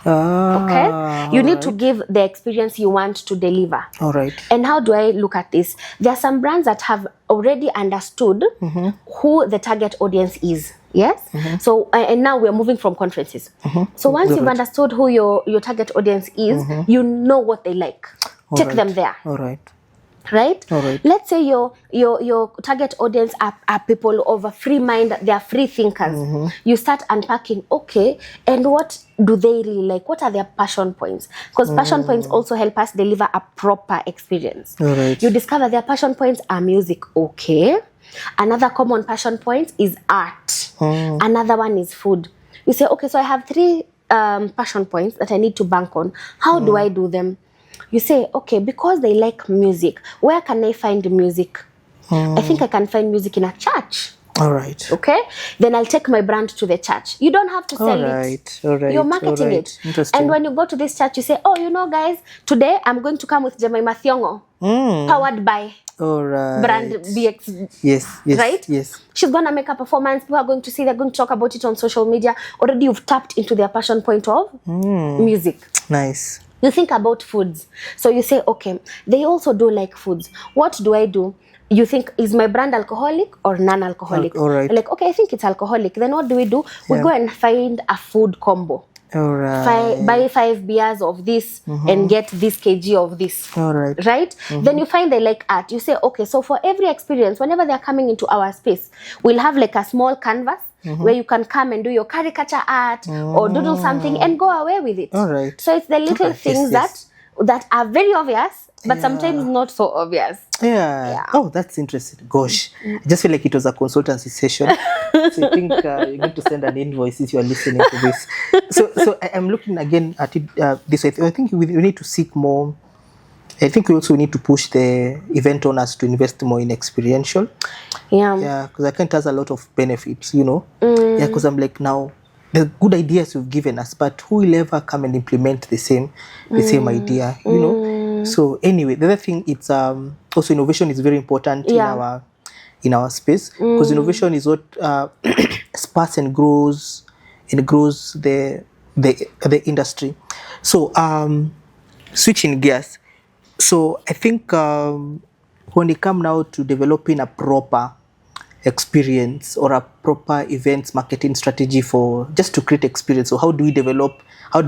Okay? You need to give the experience you want to deliver.
All right.
And how do I look at this? There are some brands that have already understood who the target audience is. Yes? So, and now we're moving from conferences. So once you've understood who your target audience is, you know what they like. Take them there.
All right.
Right?
All right.
Let's say your target audience are people of a free mind, they are free thinkers. You start unpacking, okay, and what do they really like? What are their passion points? Because passion points also help us deliver a proper experience.
All right.
You discover their passion points are music, okay. Another common passion point is art. Another one is food. You say, okay, so I have 3 passion points that I need to bank on. How do I do them? You say, okay, because they like music, where can I find music? I think I can find music in a church.
All right.
Okay? Then I'll take my brand to the church. You don't have to sell it.
All right.
You're marketing it.
Interesting.
And when you go to this church, you say, oh, you know, guys, today I'm going to come with Jemima Thiongo, powered by
all right.
brand BX.
Yes.
Right?
Yes.
She's going to make a performance. People are going to see, they're going to talk about it on social media. Already you've tapped into their passion point of music.
Nice.
You think about foods. So you say, okay, they also do like foods. What do I do? You think, is my brand alcoholic or non-alcoholic?
All right.
Like, okay, I think it's alcoholic. Then what do? We go and find a food combo.
All right.
Buy 5 beers of this and get this kg of this.
All right.
Right? Then you find they like art. You say, okay, so for every experience, whenever they're coming into our space, we'll have like a small canvas where you can come and do your caricature art or doodle something and go away with it.
All right.
So it's the little things that are very obvious, but sometimes not so obvious.
Yeah. Oh, that's interesting. Gosh, I just feel like it was a consultancy session. So I think you're going to send an invoice if you are listening to this. So I'm looking again at it this way. I think we need to seek more. I think we also need to push the event owners to invest more in experiential. Yeah, because I think it has a lot of benefits, you know. Yeah, because I'm like, now the good ideas you've given us, but who will ever come and implement the same idea, you know? So anyway, the other thing, it's also innovation is very important in our space, because innovation is what sparks and grows the industry. So switching gears. So I think when it comes now to developing a proper experience or a proper events marketing strategy for just to create experience, so how do we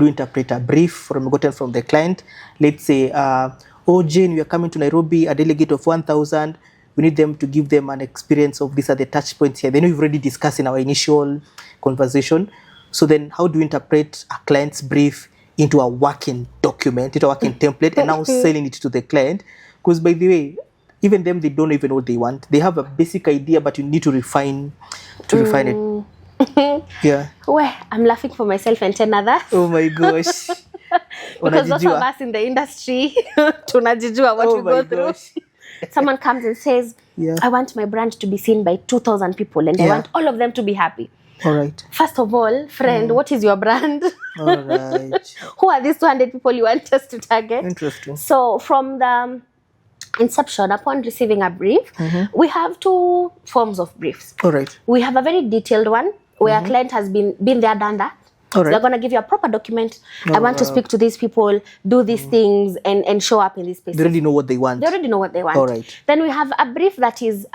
interpret a brief gotten from the client? Let's say, oh Jane, we are coming to Nairobi, a delegate of 1,000. We need them to give them an experience of these are the touch points here. Then we've already discussed in our initial conversation. So then how do we interpret a client's brief into a working document, into a working template, and now selling it to the client? Because by the way, even them, they don't even know what they want. They have a basic idea, but you need to refine it. Yeah.
Well, I'm laughing for myself and 10 others.
Oh my gosh.
Because those of us in the industry, tunajijua what we go through. Someone comes and says, I want my brand to be seen by 2,000 people and I want all of them to be happy.
All right.
First of all, friend, what is your brand?
All right.
Who are these 200 people you want us to target?
Interesting.
So from the inception, upon receiving a brief, we have 2 forms of briefs.
All right.
We have a very detailed one where a client has been there, done that.
All right.
They're going to give you a proper document. I want to speak to these people, do these things, and show up in this space.
They already know what they want.
All right. Then we have a brief that is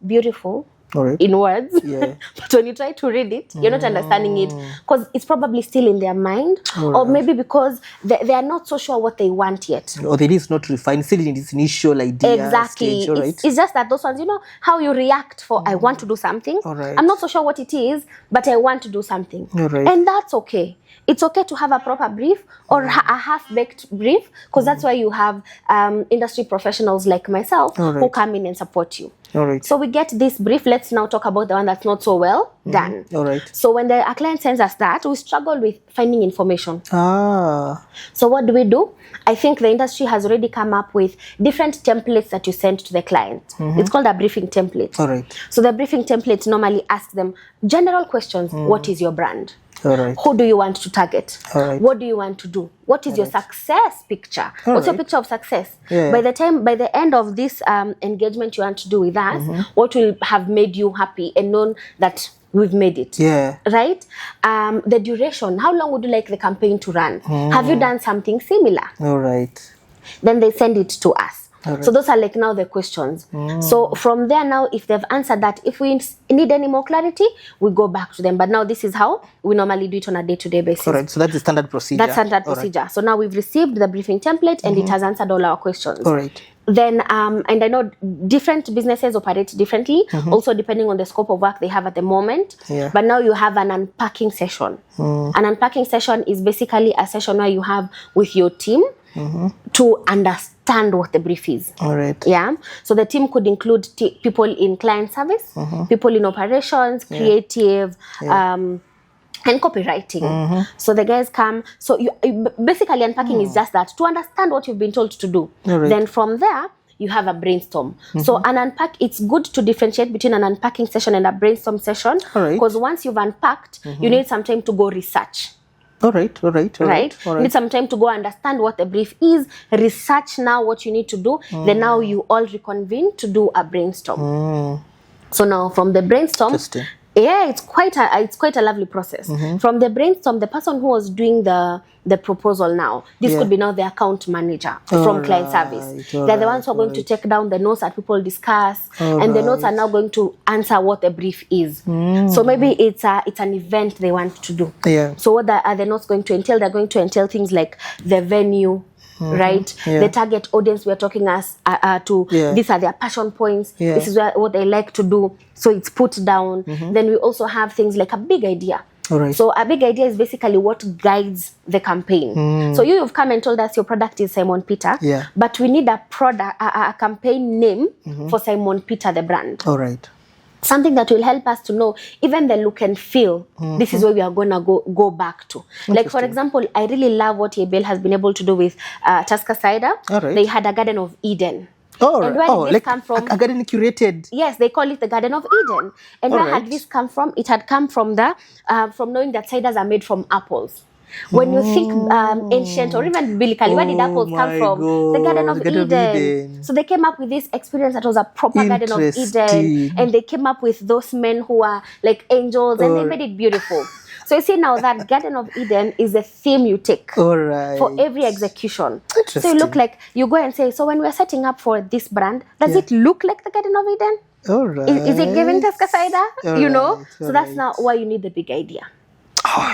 beautiful.
All right.
In words,
yeah.
But when you try to read it, you're not understanding it because it's probably still in their mind, or maybe because they are not so sure what they want yet.
Or they is not refined, still in its initial idea
exactly.
stage. All right.
It's just that those ones, you know, how you react for I want to do something.
All right.
I'm not so sure what it is, but I want to do something.
All right.
And that's okay. It's okay to have a proper brief or a half-baked brief, because that's why you have industry professionals like myself who come in and support you.
All right.
So we get this brief. Let's now talk about the one that's not so well done.
All right.
So when a client sends us that, we struggle with finding information. So what do? I think the industry has already come up with different templates that you send to the client. It's called a briefing template.
All right.
So the briefing template normally asks them general questions. What is your brand?
All right.
Who do you want to target?
All right.
What do you want to do? What is your success picture? What's your picture of success?
Yeah.
By the end of this engagement you want to do with us, what will have made you happy and known that we've made it?
Yeah.
Right? The duration. How long would you like the campaign to run? Have you done something similar?
All right.
Then they send it to us. So those are like now the questions. So from there now, if they've answered that, if we need any more clarity, we go back to them. But now this is how we normally do it on a day-to-day basis.
All right, so that's the standard procedure.
That's standard procedure. Right. So now we've received the briefing template and it has answered all our questions.
All right.
Then, and I know different businesses operate differently, also depending on the scope of work they have at the moment.
Yeah.
But now you have an unpacking session. An unpacking session is basically a session where you have with your team to understand what the brief is.
All right.
Yeah. So the team could include people in client service, people in operations, creative, and copywriting. So the guys come. So you basically unpacking is just that, to understand what you've been told to do.
Right.
Then from there, you have a brainstorm. So an unpack, it's good to differentiate between an unpacking session and a brainstorm session. Because once you've unpacked, you need some time to go research.
All right.
You need some time to go understand what the brief is, research now what you need to do. Then now you all reconvene to do a brainstorm. So now from the brainstorm, yeah, it's quite a lovely process. From the brainstorm, the person who was doing the proposal now, this could be now the account manager from client service. They're the ones who are going to take down the notes that people discuss, and the notes are now going to answer what the brief is. So maybe it's an event they want to do.
Yeah.
So what are the notes going to entail? They're going to entail things like the venue, right? The target audience we're talking to. These are their passion points. This is what they like to do. So it's put down. Then we also have things like a big idea. So a big idea is basically what guides the campaign. So you've come and told us your product is Simon Peter, but we need a campaign name for Simon Peter, the brand.
All right.
Something that will help us to know even the look and feel. This is where we are going to go back to. Like, for example, I really love what Abel has been able to do with Tusker Cider. They had a Garden of Eden. And where did this come from?
A garden curated.
Yes, they call it the Garden of Eden. And where had this come from? It had come from from knowing that ciders are made from apples. When you think ancient or even biblically, where did apples come from? The Garden of Eden. So they came up with this experience that was a proper Garden of Eden. And they came up with those men who are like angels, and they made it beautiful. So you see now that Garden of Eden is the theme you take for every execution. So you look like, you go and say, so when we're setting up for this brand, does it look like the Garden of Eden? Is it giving Tusker Cider? You know? So that's now why you need the big idea.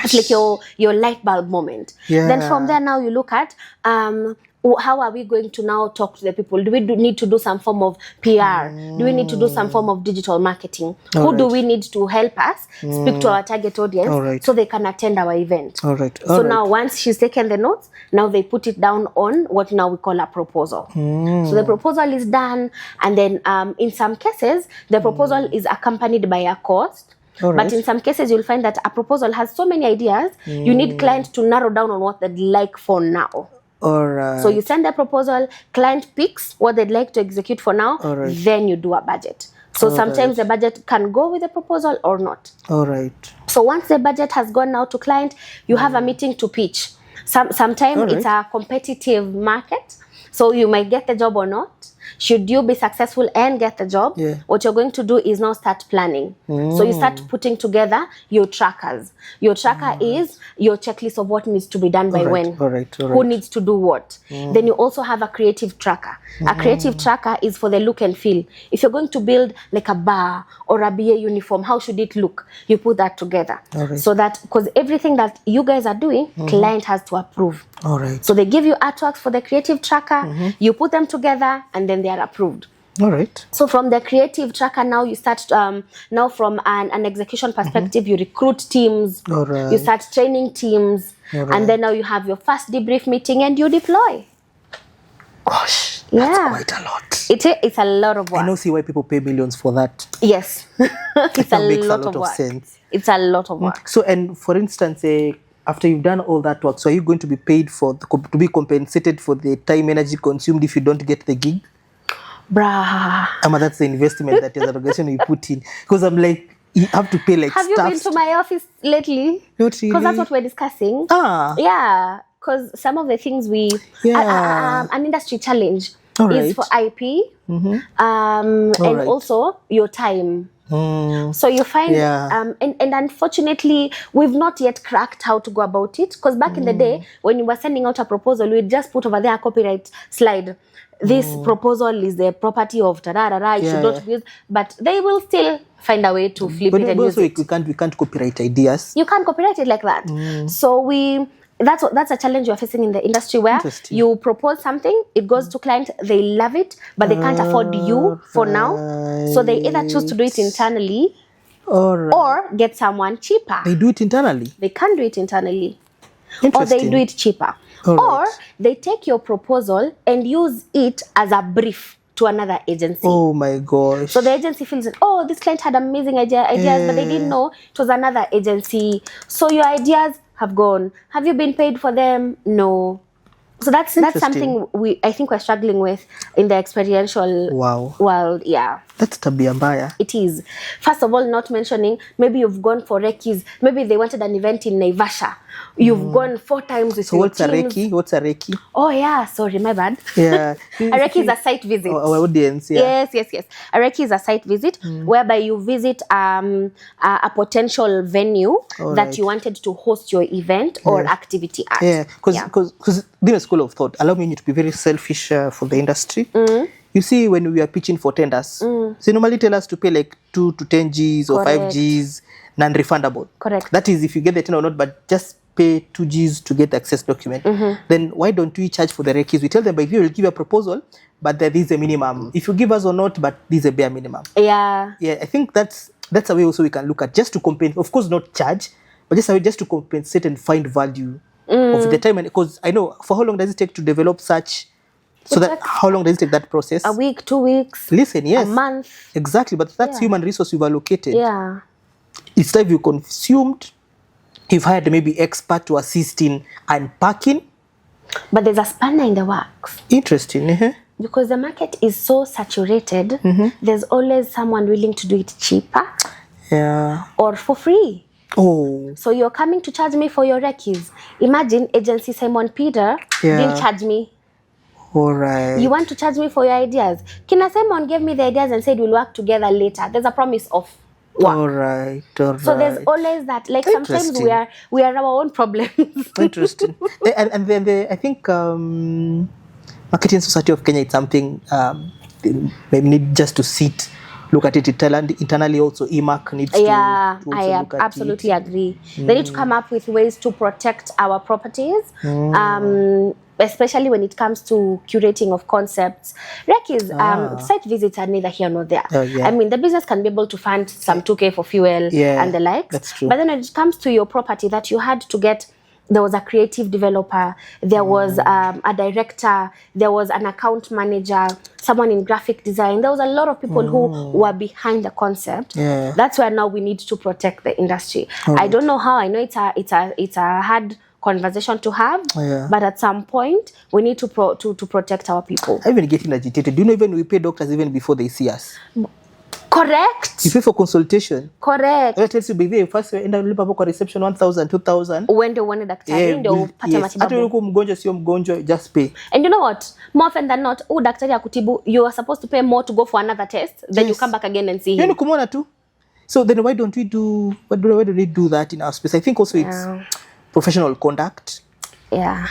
It's like your light bulb moment. Then from there now you look at how are we going to now talk to the people? Do we need to do some form of PR? Do we need to do some form of digital marketing? Who do we need to help us speak to our target audience so they can attend our event? So now once she's taken the notes, now they put it down on what now we call a proposal. So the proposal is done, and then in some cases, the proposal is accompanied by a cost. But in some cases, you'll find that a proposal has so many ideas, you need clients to narrow down on what they'd like for now. So you send a proposal, client picks what they'd like to execute for now, then you do a budget. So sometimes the budget can go with the proposal or not. So once the budget has gone now to client, you have a meeting to pitch. Sometimes it's a competitive market, so you might get the job or not. Should you be successful and get the job, what you're going to do is now start planning. So you start putting together your trackers. Your tracker is your checklist of what needs to be done by when, who needs to do what. Then you also have a creative tracker. A creative tracker is for the look and feel. If you're going to build like a bar or a BA uniform, how should it look? You put that together. So that, because everything that you guys are doing, client has to approve. So they give you artworks for the creative tracker, you put them together, and then they are approved. So from the creative tracker now you start now from an execution perspective, you recruit teams, you start training teams, and then now you have your first debrief meeting and you deploy.
Gosh, that's quite a lot.
It's a lot of work.
I don't see why people pay millions for that.
Yes. It's a lot of work.
Sense.
It's a lot of work.
So, and for instance, after you've done all that work, so are you going to be paid to be compensated for the time, energy consumed if you don't get the gig? That's the investment that is an organization you put in. Because I'm like, you have to pay like
Have you been to my office lately?
Not really.
Because that's what we're discussing. Yeah, because some of the things an industry challenge is for IP and also your time. So you find, and unfortunately, we've not yet cracked how to go about it. Because back in the day, when you were sending out a proposal, we'd just put over there a copyright slide. this proposal is the property of tararara, it should not be used, but they will still find a way to flip it and use it.
We can't copyright ideas.
You can't copyright it like that. So that's a challenge you're facing in the industry, where you propose something, it goes to client, they love it, but they can't afford you for now. So they either choose to do it internally or get someone cheaper.
They do it internally.
They can't do it internally. Or they do it cheaper. Or they take your proposal and use it as a brief to another agency.
Oh my gosh.
So the agency feels that, oh, this client had amazing ideas, but they didn't know it was another agency. So your ideas have gone. Have you been paid for them? No. So that's something I think we're struggling with in the experiential world. Yeah.
That's tabia mbaya.
It is. First of all, not mentioning, maybe you've gone for recce's. Maybe they wanted an event in Naivasha. You've gone 4 times with your teams.
What's a recce?
Oh yeah, sorry, my bad.
Yeah.
A recce is a site visit.
Our audience, yeah.
Yes. A recce is a site visit whereby you visit a potential venue that you wanted to host your event or activity at.
Yeah, because being a school of thought, allow me to be very selfish for the industry. You see, when we are pitching for tenders, they normally tell us to pay like 2 to 10 Gs or 5 Gs, non-refundable.
Correct.
That is if you get the tender or not, but just pay 2 Gs to get the access document. Then why don't we charge for the recce's? We tell them, by the way, we'll give you a proposal, but there is a minimum. If you give us or not, but this is a bare minimum.
Yeah.
Yeah, I think that's a way also we can look at, just to compensate. Of course, not charge, but just a way just to compensate and find value of the time. And because I know, for how long does it take to develop such? So that how long does it take that process?
A week, 2 weeks.
Listen, yes.
A month.
Exactly, but that's human resource you've allocated.
Yeah.
It's time you consumed. You've hired maybe expert to assist in unpacking.
But there's a spanner in the works.
Interesting.
Because the market is so saturated, there's always someone willing to do it cheaper.
Yeah.
Or for free.
Oh.
So you're coming to charge me for your recce's. Imagine agency Simon Peter didn't charge me.
All right.
You want to charge me for your ideas. Kina Simon gave me the ideas and said we'll work together later. There's a promise of work.
All right.
So there's always that. Like sometimes we are our own problems.
Interesting. And then I think Marketing Society of Kenya is something maybe need just to sit, look at it internally. Also, EMAC needs to look at
absolutely agree. They need to come up with ways to protect our properties. Especially when it comes to curating of concepts. Recce's site visits are neither here nor there. I mean, the business can be able to fund some 2K for fuel and the likes.
That's true.
But then when it comes to your property that you had to get, there was a creative developer, there was a director, there was an account manager, someone in graphic design. There was a lot of people who were behind the concept.
Yeah.
That's where now we need to protect the industry. I don't know how. I know it's a hard conversation to have, but at some point we need to protect our people.
I'm even getting agitated. Do you know, even we pay doctors even before they see us?
Correct.
You pay for consultation.
Correct.
I tells you, baby, first we end up lipa kwa reception 1,000, 2,000.
When they want daktari ndio upate matibabu.
Hata uko mgonjwa sio mgonjwa, just pay.
And you know what? More often than not, daktari akutibu, you are supposed to pay more to go for another test, then you come back again and see him.
Yani kumona tu. So then why don't we do that in our space? I think also it's professional conduct. Yeah,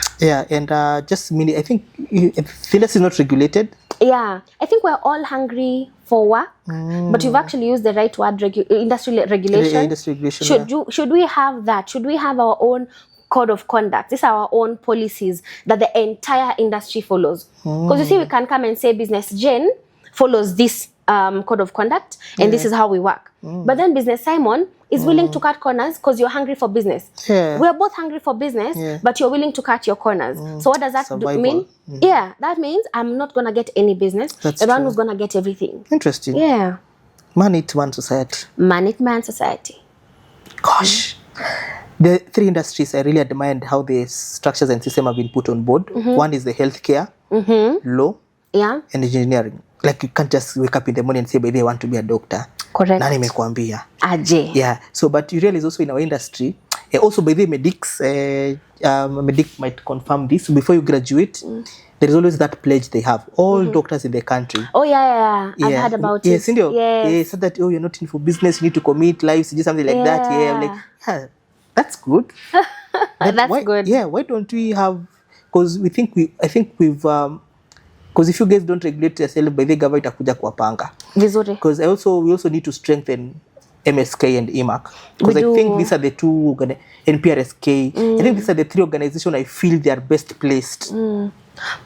and just meaning, I think the industry is not regulated.
Yeah, I think we're all hungry for work, but you've actually used the right word, industry regulation.
Industry regulation.
Should we have that? Should we have our own code of conduct? These are our own policies that the entire industry follows. Because you see, we can come and say business Jane follows this code of conduct, and this is how we work. But then business Simon is willing to cut corners because you're hungry for business. We're both hungry for business, but you're willing to cut your corners. So what does that mean? Yeah, that means I'm not going to get any business. The one who's going to get everything.
Interesting.
Yeah.
Man-it-man society.
Man-it-man society.
Gosh. The 3 industries, I really admired how the structures and system have been put on board. One is the healthcare, law, and engineering. Like, you can't just wake up in the morning and say, baby, I want to be a doctor.
Correct.
Nani mekuambia.
Aje.
Yeah. So, but you realize also in our industry, also by the medics, medic might confirm this. Before you graduate, there is always that pledge they have. All doctors in the country.
Oh, yeah. I've heard about it.
Yes. Yeah, so that, you're not in for business, you need to commit lives, do something like that. Yeah, I'm like, yeah, that's good.
That's good.
Yeah, why don't we have, because I think we've Because if you guys don't regulate yourself, by the government itakuja kuwapanga.
Vizuri.
Because we also need to strengthen MSK and IMAC. Because I think these are the two, NPRSK. I think these are the three organizations I feel they are best placed.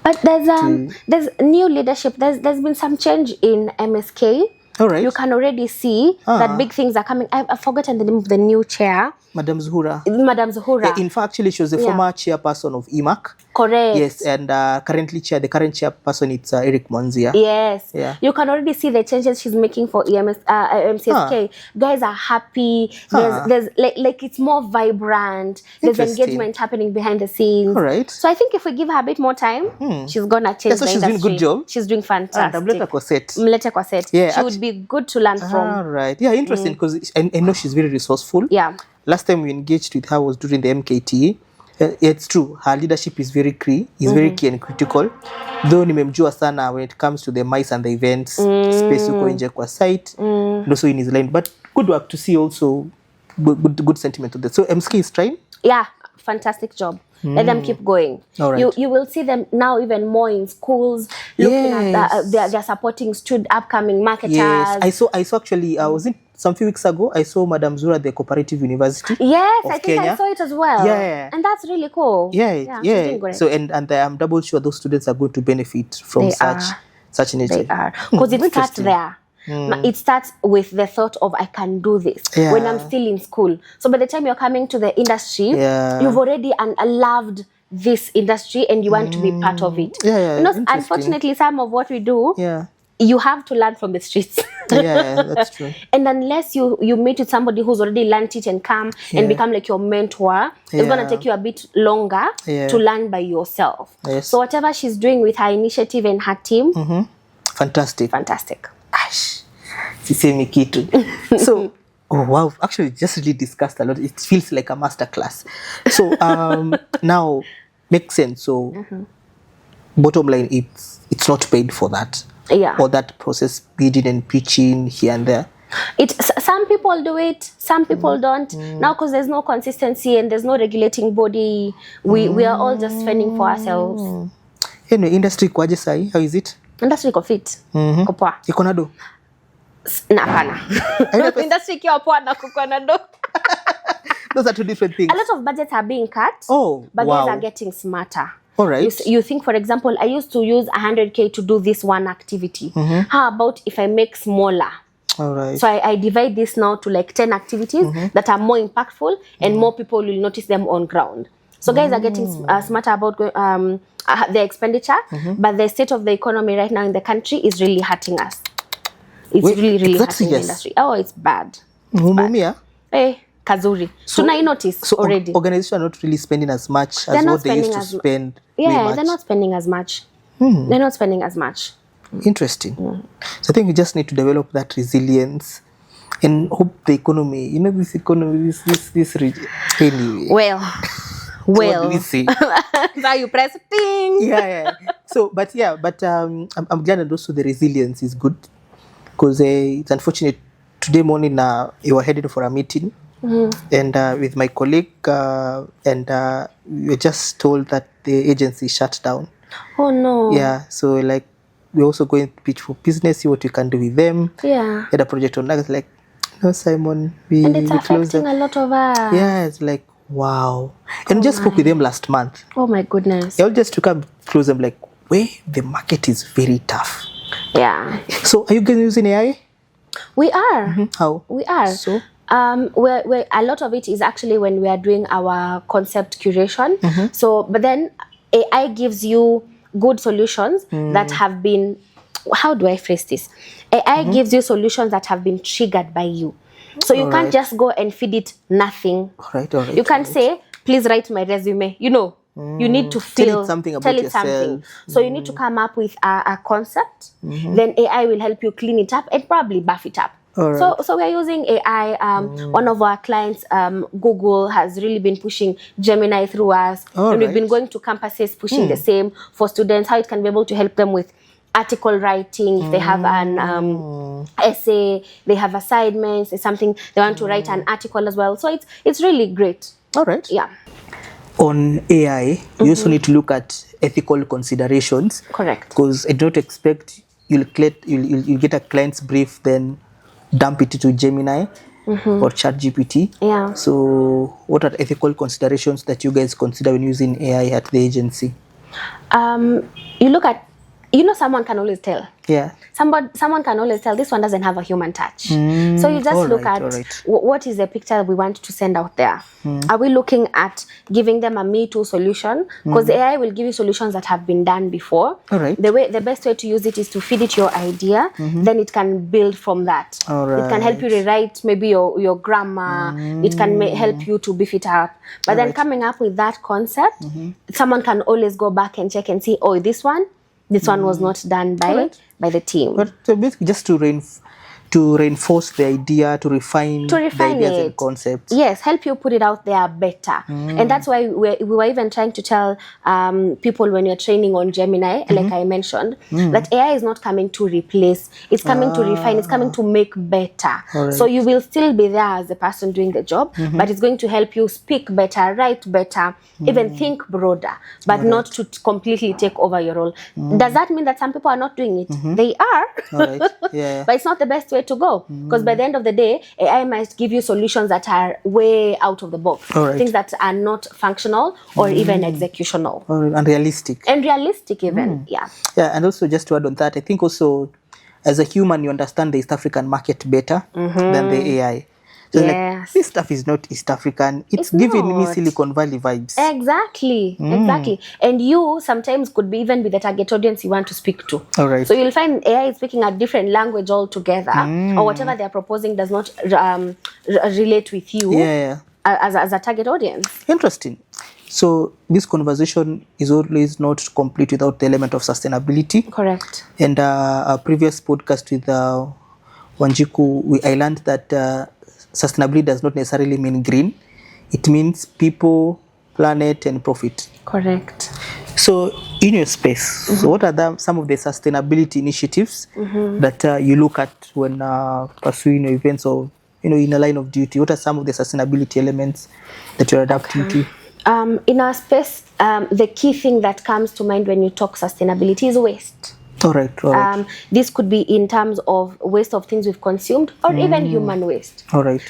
But there's new leadership. There's been some change in MSK.
All right.
You can already see that big things are coming. I've forgotten the name of the new chair.
Madam Zuhura.
Yeah,
in fact, actually, she was the former chairperson of IMAC.
Correct.
Yes, and the current chairperson it's Eric Monzia.
Yes.
Yeah.
You can already see the changes she's making for MCSK. Guys are happy. There's like it's more vibrant. There's engagement happening behind the scenes.
All right.
So I think if we give her a bit more time, she's gonna change the industry.
She's doing a good job.
She's doing fantastic.
Mlete kwa set.
Yeah, she would be good to learn from.
All right. Yeah, interesting because I know she's very resourceful.
Yeah.
Last time we engaged with her was during the MKT. It's true, her leadership is very key, very key and critical. Though nimemjua sana when it comes to the mice and the events, space uko nje kwa site, and also in his line. But good work to see also good sentiment of that. So MSK is trying?
Yeah, fantastic job. Let them keep going.
All right.
You will see them now even more in schools, looking at they're supporting upcoming marketers.
Yes, I saw actually, was it some few weeks ago, I saw Madam Zura at the Cooperative University.
Yes, I think
Kenya.
I saw it as well.
Yeah.
And that's really cool.
Yeah. So and I'm double sure those students are going to benefit from such initiative.
They are. Because it starts there. It starts with the thought of I can do this when I'm still in school. So by the time you're coming to the industry, you've already loved this industry and you want to be part of it.
Yeah,
you know, unfortunately, some of what we do, you have to learn from the streets.
Yeah, that's true.
And unless you meet with somebody who's already learned it and come and become like your mentor, it's going to take you a bit longer to learn by yourself.
Yes.
So whatever she's doing with her initiative and her team,
fantastic.
Fantastic.
Sisemi kitu. So, oh wow, actually just really discussed a lot. It feels like a masterclass. So now makes sense. So bottom line, it's not paid for that.
Yeah.
Or that process, bidding and pitching here and there.
Some people do it, some people don't. Now, because there's no consistency and there's no regulating body, we are all just fending for ourselves.
Anyway, industry kwaje sai? How is it?
Industry iko fit. Iko poa.
Iko na do?
Na hapana. Industry ikiwa poa na kuko na do.
Those are two different things.
A lot of budgets are being cut.
Oh,
but guys are getting smarter.
All right.
You think, for example, I used to use 100K to do this one activity. How about if I make smaller?
All right.
So I divide this now to like 10 activities that are more impactful and more people will notice them on ground. So guys are getting smarter about the expenditure, but the state of the economy right now in the country is really hurting us. It's really hurting the industry. Oh, it's bad. Hey, Kazuri. So now you notice already.
Organizations are not really spending as much as what they used to spend.
Yeah, they're not spending as much. They're not spending as much.
Interesting. So I think we just need to develop that resilience and hope the economy, this economy, this region. Anyway.
Well.
What do we say?
Now you press ting.
Yeah. So, but I'm glad that also the resilience is good because it's unfortunate. Today morning, you were headed for a meeting. And with my colleague, and we were just told that the agency shut down.
Oh no.
Yeah, so like we're also going to pitch for business, see what we can do with them. Yeah. Had a project on that. It's like, no, Simon,
and it's affecting a lot of us.
Yeah, it's like, wow. And just spoke with them last month.
Oh my goodness.
I just to come close them like, where the market is very tough.
Yeah.
So are you guys using AI?
We are.
How?
We are.
So?
We're, a lot of it is actually when we are doing our concept curation. So, but then AI gives you good solutions that have been, how do I phrase this? AI gives you solutions that have been triggered by you. So you can't just go and feed it nothing.
All right.
You can't say, please write my resume. You know, you need to
tell it something about yourself.
So you need to come up with a concept. Then AI will help you clean it up and probably buff it up.
Right.
So we're using AI. One of our clients, Google, has really been pushing Gemini through us. And we've been going to campuses pushing the same for students, how it can be able to help them with article writing. If they have an essay, they have assignments, it's something they want to write an article as well. So it's really great.
All right.
Yeah.
On AI, you also need to look at ethical considerations.
Correct.
Because I don't expect you'll get a client's brief, then dump it to Gemini or ChatGPT.
Yeah.
So what are ethical considerations that you guys consider when using AI at the agency?
You look at, someone can always tell.
Yeah.
Someone can always tell this one doesn't have a human touch. So you just look at what is the picture we want to send out there. Are we looking at giving them a Me Too solution? Because AI will give you solutions that have been done before. The best way to use it is to feed it your idea, then it can build from that. It can help you rewrite maybe your grammar. It can help you to beef it up. But then coming up with that concept, someone can always go back and check and see, oh, this one was not done by the team.
But basically just to reinforce the idea, to refine the ideas and concepts.
Yes, help you put it out there better. And that's why we were even trying to tell people when you're training on Gemini, like I mentioned, that AI is not coming to replace, it's coming to refine, it's coming to make better. So you will still be there as the person doing the job, but it's going to help you speak better, write better, even think broader, but not to completely take over your role. Does that mean that some people are not doing it? They are. But it's not the best way to go, because by the end of the day, AI might give you solutions that are way out of the box, things that are not functional or even executional,
or unrealistic,
even.
And also just to add on that, I think also as a human you understand the East African market better than the AI. So like, this stuff is not East African. It's giving me Silicon Valley vibes. Exactly.
And you sometimes could even be the target audience you want to speak to. So you'll find AI is speaking a different language altogether, or whatever they're proposing does not relate with you as a target audience.
Interesting. So this conversation is always not complete without the element of sustainability.
Correct.
And a previous podcast with Wanjiku, I learned that sustainability does not necessarily mean green. It means people, planet, and profit.
Correct.
So in your space, so what are some of the sustainability initiatives that you look at when pursuing your events or in a line of duty? What are some of the sustainability elements that you're adapting to?
In our space, the key thing that comes to mind when you talk sustainability is waste.
All right.
This could be in terms of waste of things we've consumed, or even human waste.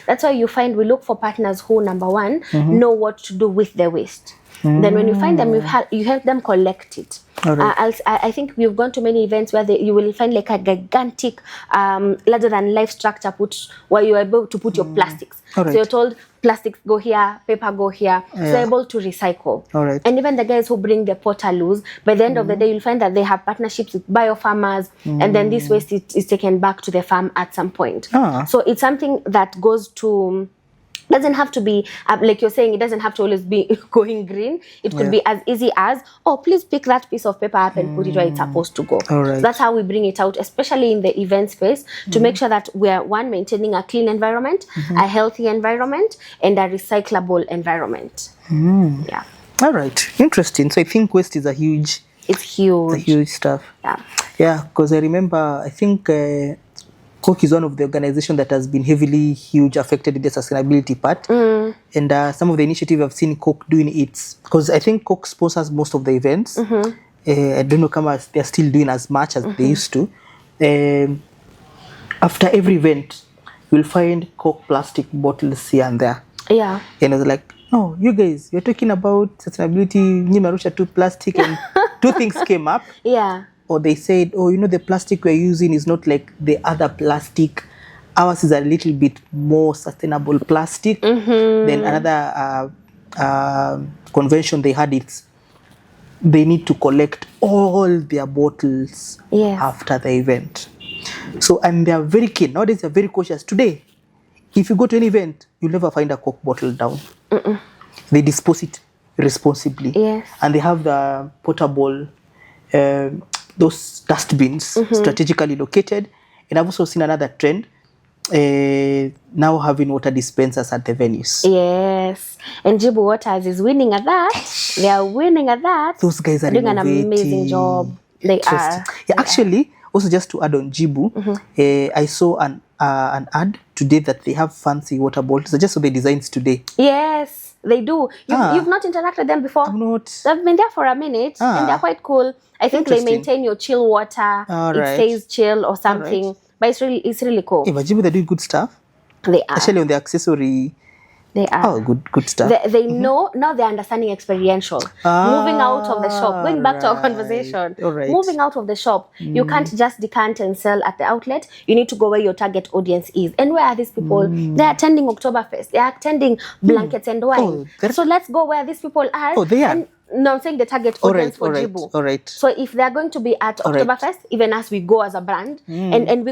That's why you find we look for partners who, number one, know what to do with the waste. Then when you find them, you help them collect it. I think we've gone to many events where you will find like a gigantic, larger than life structure where you're able to put your plastics. So you're told plastics go here, paper go here. So you're able to recycle. And even the guys who bring the portaloos, by the end of the day, you'll find that they have partnerships with biofarmers, and then this waste is taken back to the farm at some point. So it's something that goes to... doesn't have to be, like you're saying, it doesn't have to always be going green. It could be as easy as, oh, please pick that piece of paper up and put it where it's supposed to go. So that's how we bring it out, especially in the event space, to make sure that we're, one, maintaining a clean environment, a healthy environment, and a recyclable environment.
All right. Interesting. So I think waste is a huge...
It's huge.
It's a huge stuff. Yeah, because I remember, I think... Coke is one of the organizations that has been heavily affected in the sustainability part. And some of the initiatives I've seen Coke doing it, because I think Coke sponsors most of the events. I don't know they're still doing as much as they used to. After every event, you'll find Coke plastic bottles here and there. And it's like, no, you guys, you're talking about sustainability, Nimarusha to plastic, and two things came up. Or they said, oh, the plastic we're using is not like the other plastic. Ours is a little bit more sustainable plastic. Then another convention they had, they need to collect all their bottles after the event. So, and they are very keen. Nowadays, they're very cautious. Today, if you go to an event, you'll never find a Coke bottle down. They dispose it responsibly. And they have the portable... those dustbins strategically located. And I've also seen another trend, now having water dispensers at the venues.
And Jibu Waters is winning at that. They are winning at that.
Those guys are
doing an amazing job. They are.
Actually, also just to add on Jibu, I saw an ad today that they have fancy water bottles. I just saw the designs today.
They do. You've not interacted with them before?
I'm not.
They've been there for a minute and they're quite cool. I think they maintain your chill water. It stays chill or something. But it's really cool.
Imagine they're doing good stuff.
They are.
Especially on the accessory.
They are.
Oh, good stuff.
They know, now they're understanding experiential. Moving out of the shop. Going back to our conversation. Moving out of the shop. You can't just decant and sell at the outlet. You need to go where your target audience is. And where are these people? They're attending Oktoberfest. They're attending Blankets and Wine. So let's go where these people are.
Oh, they are.
No, I'm saying the target audience for Jibu.
All right.
So if they're going to be at Oktoberfest, even as we go as a brand, and we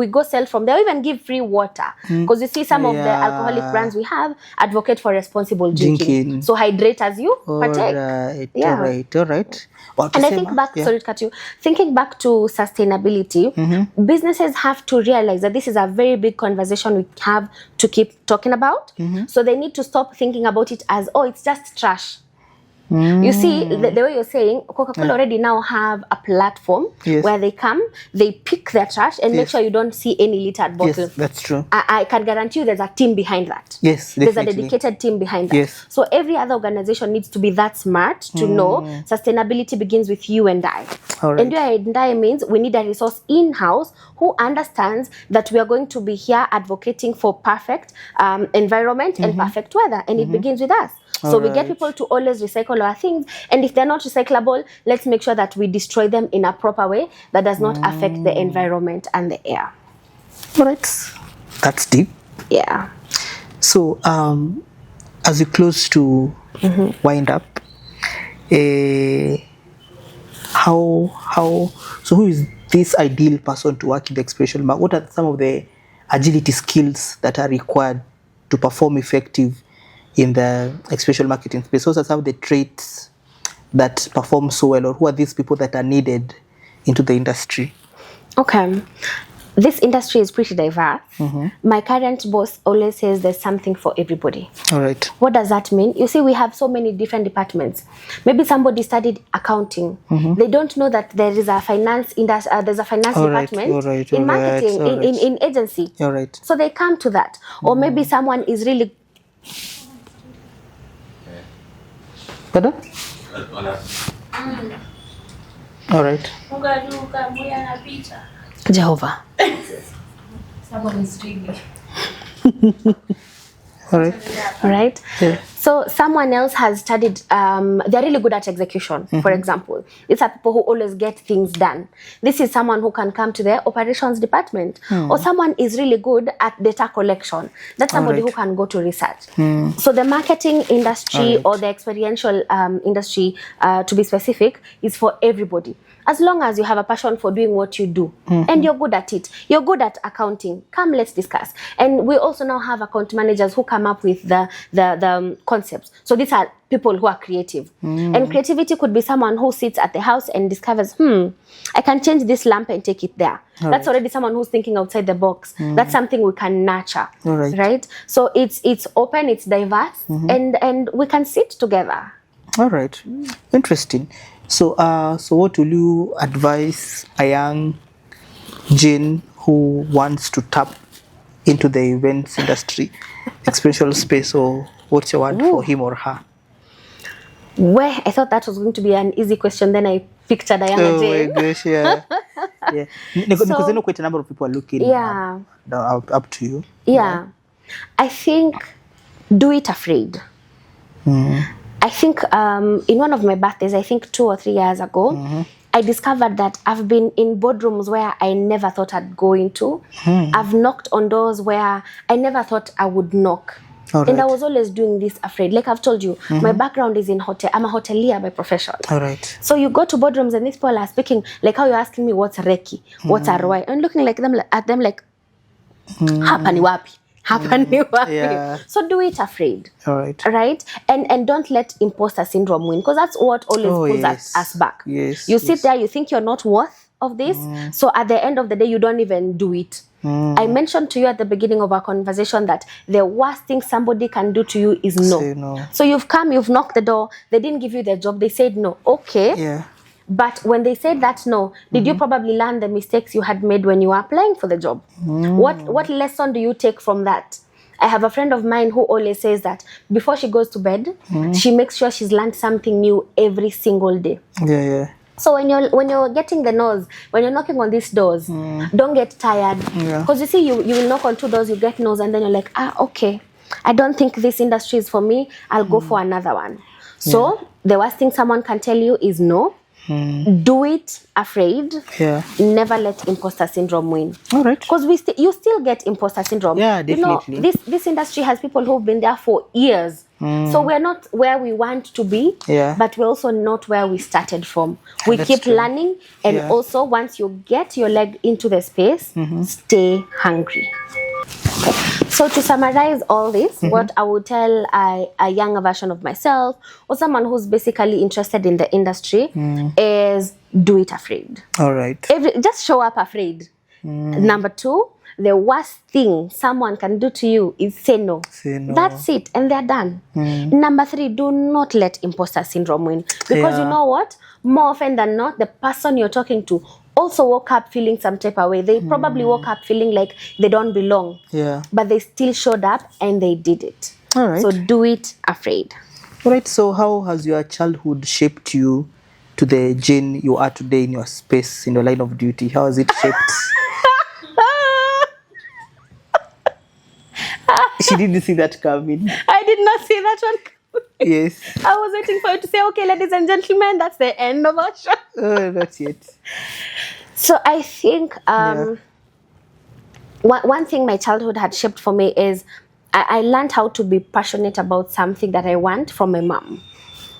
go sell from there, we even give free water. Because you see some of the alcoholic brands we have advocate for responsible drinking. So hydrate as you partake.
All right.
And I think back, sorry to cut you, thinking back to sustainability, businesses have to realize that this is a very big conversation we have to keep talking about. So they need to stop thinking about it as, oh, it's just trash. You see, the way you're saying, Coca-Cola already now have a platform where they come, they pick their trash and make sure you don't see any littered bottles.
Yes, that's true.
I can guarantee you there's a team behind that.
Yes, definitely.
There's a dedicated team behind that.
Yes.
So every other organization needs to be that smart to know sustainability begins with you and I. And you and I means we need a resource in-house who understands that we are going to be here advocating for perfect environment and perfect weather. And it begins with us. So we get people to always recycle our things. And if they're not recyclable, let's make sure that we destroy them in a proper way that does not affect the environment and the air.
All right. That's deep.
Yeah.
So as we close to wind up, so who is this ideal person to work in the experiential market? What are some of the agility skills that are required to perform effective in the experiential marketing space? What are some of the traits that perform so well, or who are these people that are needed into the industry?
Okay. This industry is pretty diverse. My current boss always says there's something for everybody.
All right.
What does that mean? You see, we have so many different departments. Maybe somebody studied accounting. They don't know that there is a finance there's a finance department in marketing, in agency.
All right.
So they come to that. Or maybe someone is really...
Pardon? All right.
Jehovah.
Someone is reading.
All right.
All right.
Yeah.
So someone else has studied, they're really good at execution, for example. These are people who always get things done. This is someone who can come to their operations department. Or someone is really good at data collection. That's somebody who can go to research. So the marketing industry or the experiential industry, to be specific, is for everybody. As long as you have a passion for doing what you do and you're good at it, you're good at accounting, come, let's discuss. And we also now have account managers who come up with the concepts. So these are people who are creative. And creativity could be someone who sits at the house and discovers, I can change this lamp and take it there. That's already someone who's thinking outside the box. That's something we can nurture, right? So it's open, it's diverse, and we can sit together.
All right. Interesting. So what will you advise a young Jane who wants to tap into the events industry, experiential space, or what's your word for him or her?
Well, I thought that was going to be an easy question. Then I pictured a young Jane.
Oh my gosh, yeah. Because I know quite a number of people are looking up to you.
Yeah. I think do it afraid. I think in one of my birthdays, I think 2 or 3 years ago, I discovered that I've been in boardrooms where I never thought I'd go into. I've knocked on doors where I never thought I would knock. And I was always doing this afraid. Like I've told you, my background is in hotel. I'm a hotelier by profession.
All right.
So you go to boardrooms and these people are speaking like how you're asking me what's Reiki, what's Arwai, and looking like at them like, hapa ni wapi? Yeah. So do it afraid.
All right.
Right? And don't let imposter syndrome win, because that's what always pulls us back.
Yes.
You sit there, you think you're not worth of this. So at the end of the day, you don't even do it. I mentioned to you at the beginning of our conversation that the worst thing somebody can do to you is no.
Say no.
So you've come, you've knocked the door, they didn't give you the job, they said no. Okay.
Yeah.
But when they said that no, did you probably learn the mistakes you had made when you were applying for the job? What lesson do you take from that? I have a friend of mine who always says that before she goes to bed, she makes sure she's learned something new every single day.
Yeah.
So when you're getting the nose, when you're knocking on these doors, don't get tired. Because you see, you will knock on 2 doors, you get nose, and then you're like, okay, I don't think this industry is for me. I'll go for another one. So the worst thing someone can tell you is no. Do it afraid. Never let imposter syndrome win.
All right.
Because you still get imposter syndrome.
Yeah, definitely.
You know, this industry has people who've been there for years. So we're not where we want to be, but we're also not where we started from. We keep learning, and also once you get your leg into the space, stay hungry. So to summarize all this, what I would tell a younger version of myself, or someone who's basically interested in the industry, is do it afraid.
All right.
Just show up afraid. Number 2, the worst thing someone can do to you is say no. That's it, and they're done. Number 3, do not let imposter syndrome win. Because you know what? More often than not, the person you're talking to also woke up feeling some type of way. They probably woke up feeling like they don't belong. But they still showed up and they did it.
All right.
So do it afraid.
All right. So how has your childhood shaped you to the Jane you are today in your space, in your line of duty? How has it shaped? She didn't see that coming.
I did not see that one coming.
Yes.
I was waiting for you to say, okay, ladies and gentlemen, that's the end of our show.
Not yet.
So I think one thing my childhood had shaped for me is I learned how to be passionate about something that I want from my mom.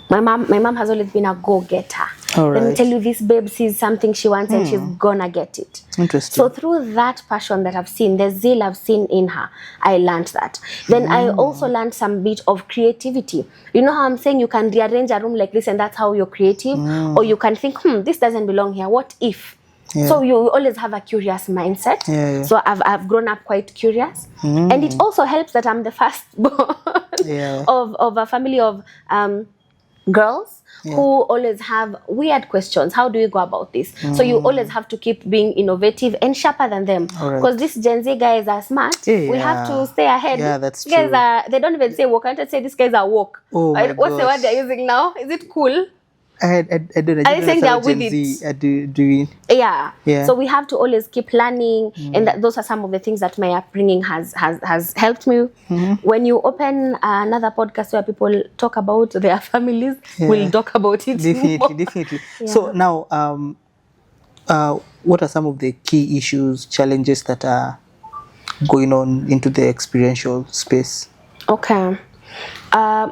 My mom has always been a go-getter.
All right.
Let me tell you, this babe sees something she wants and she's gonna get it.
Interesting.
So through that passion that I've seen, the zeal I've seen in her, I learned that. Then I also learned some bit of creativity. You know how I'm saying you can rearrange a room like this and that's how you're creative? Or you can think, this doesn't belong here. What if? So you always have a curious mindset. So I've grown up quite curious. And it also helps that I'm the firstborn of a family of girls who always have weird questions. How do you go about this? So you always have to keep being innovative and sharper than them. Because these Gen Z guys are smart. We have to stay ahead.
Yeah, that's
these guys
true.
They don't even say woke. I can't say these guys are woke. What's the word they're using now? Is it cool?
I don't know.
I think they're with
Gen Z
it.
Doing.
Yeah. So we have to always keep learning, and those are some of the things that my upbringing has helped me. When you open another podcast where people talk about their families, we'll talk about it.
Definitely. So now, what are some of the key issues, challenges that are going on into the experiential space? Okay.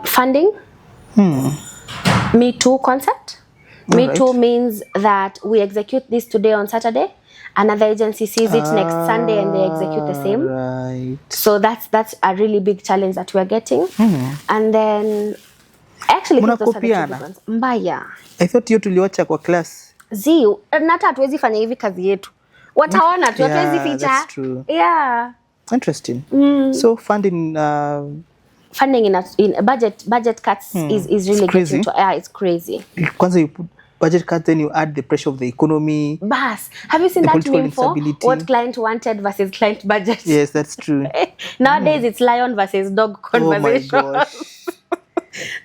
Funding. Me Too concept. Me Too means that we execute this today on Saturday, another agency sees it next Sunday and they execute the same.
Right.
So that's a really big challenge that we're getting. And then actually those are the two big ones. Mbaya.
I thought you tuliwacha kwa class.
Nata hatuwezi fanya hivi kazi yetu. Wataona tu hatuwezi ficha.
That's true.
Yeah.
Interesting. So funding
in budget cuts is really
crazy.
It's crazy.
Kwanza you put budget cuts, then you add the pressure of the economy.
Bas, have you seen that meme for what client wanted versus client budget?
Yes, that's true.
Nowadays it's lion versus dog conversation.
Oh my gosh.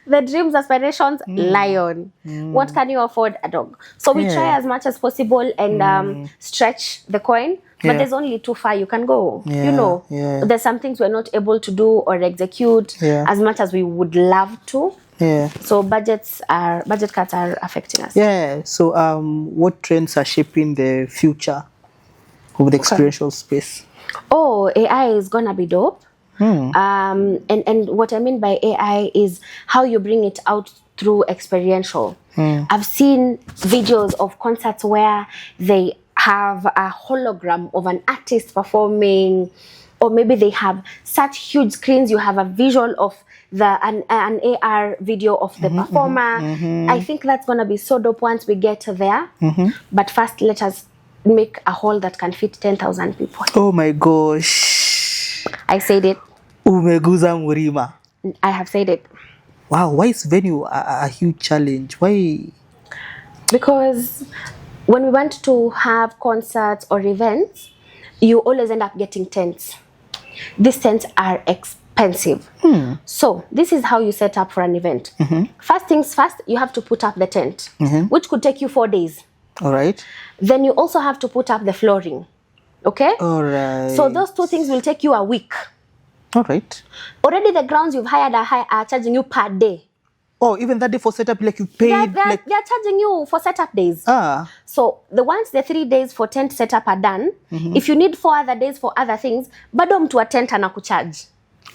The dreams, aspirations, lion. What can you afford? A dog. So we try as much as possible and stretch the coin. But there's only too far you can go. You know, there's some things we're not able to do or execute as much as we would love to. So budget cuts are affecting us.
So what trends are shaping the future of the experiential space?
AI is gonna be dope. And what I mean by AI is how you bring it out through experiential. I've seen videos of concerts where they have a hologram of an artist performing, or maybe they have such huge screens, you have a visual of an AR video of the performer. I think that's going to be so dope once we get there. But first, let us make a hall that can fit 10,000 people.
Oh my gosh.
I said it.
Umeguza murima.
I have said it.
Wow, why is venue a huge challenge? Why?
Because when we want to have concerts or events, you always end up getting tents. These tents are expensive. So this is how you set up for an event. First things first, you have to put up the tent, which could take you 4 days.
All right.
Then you also have to put up the flooring. Okay?
All right.
So those 2 things will take you a week.
All right.
Already the grounds you've hired are charging you per day.
Oh, even that day for setup, like you paid?
They're charging you for setup days. So once the 3 days for tent setup are done, if you need 4 other days for other things, bado mtu wa tent anakucharge.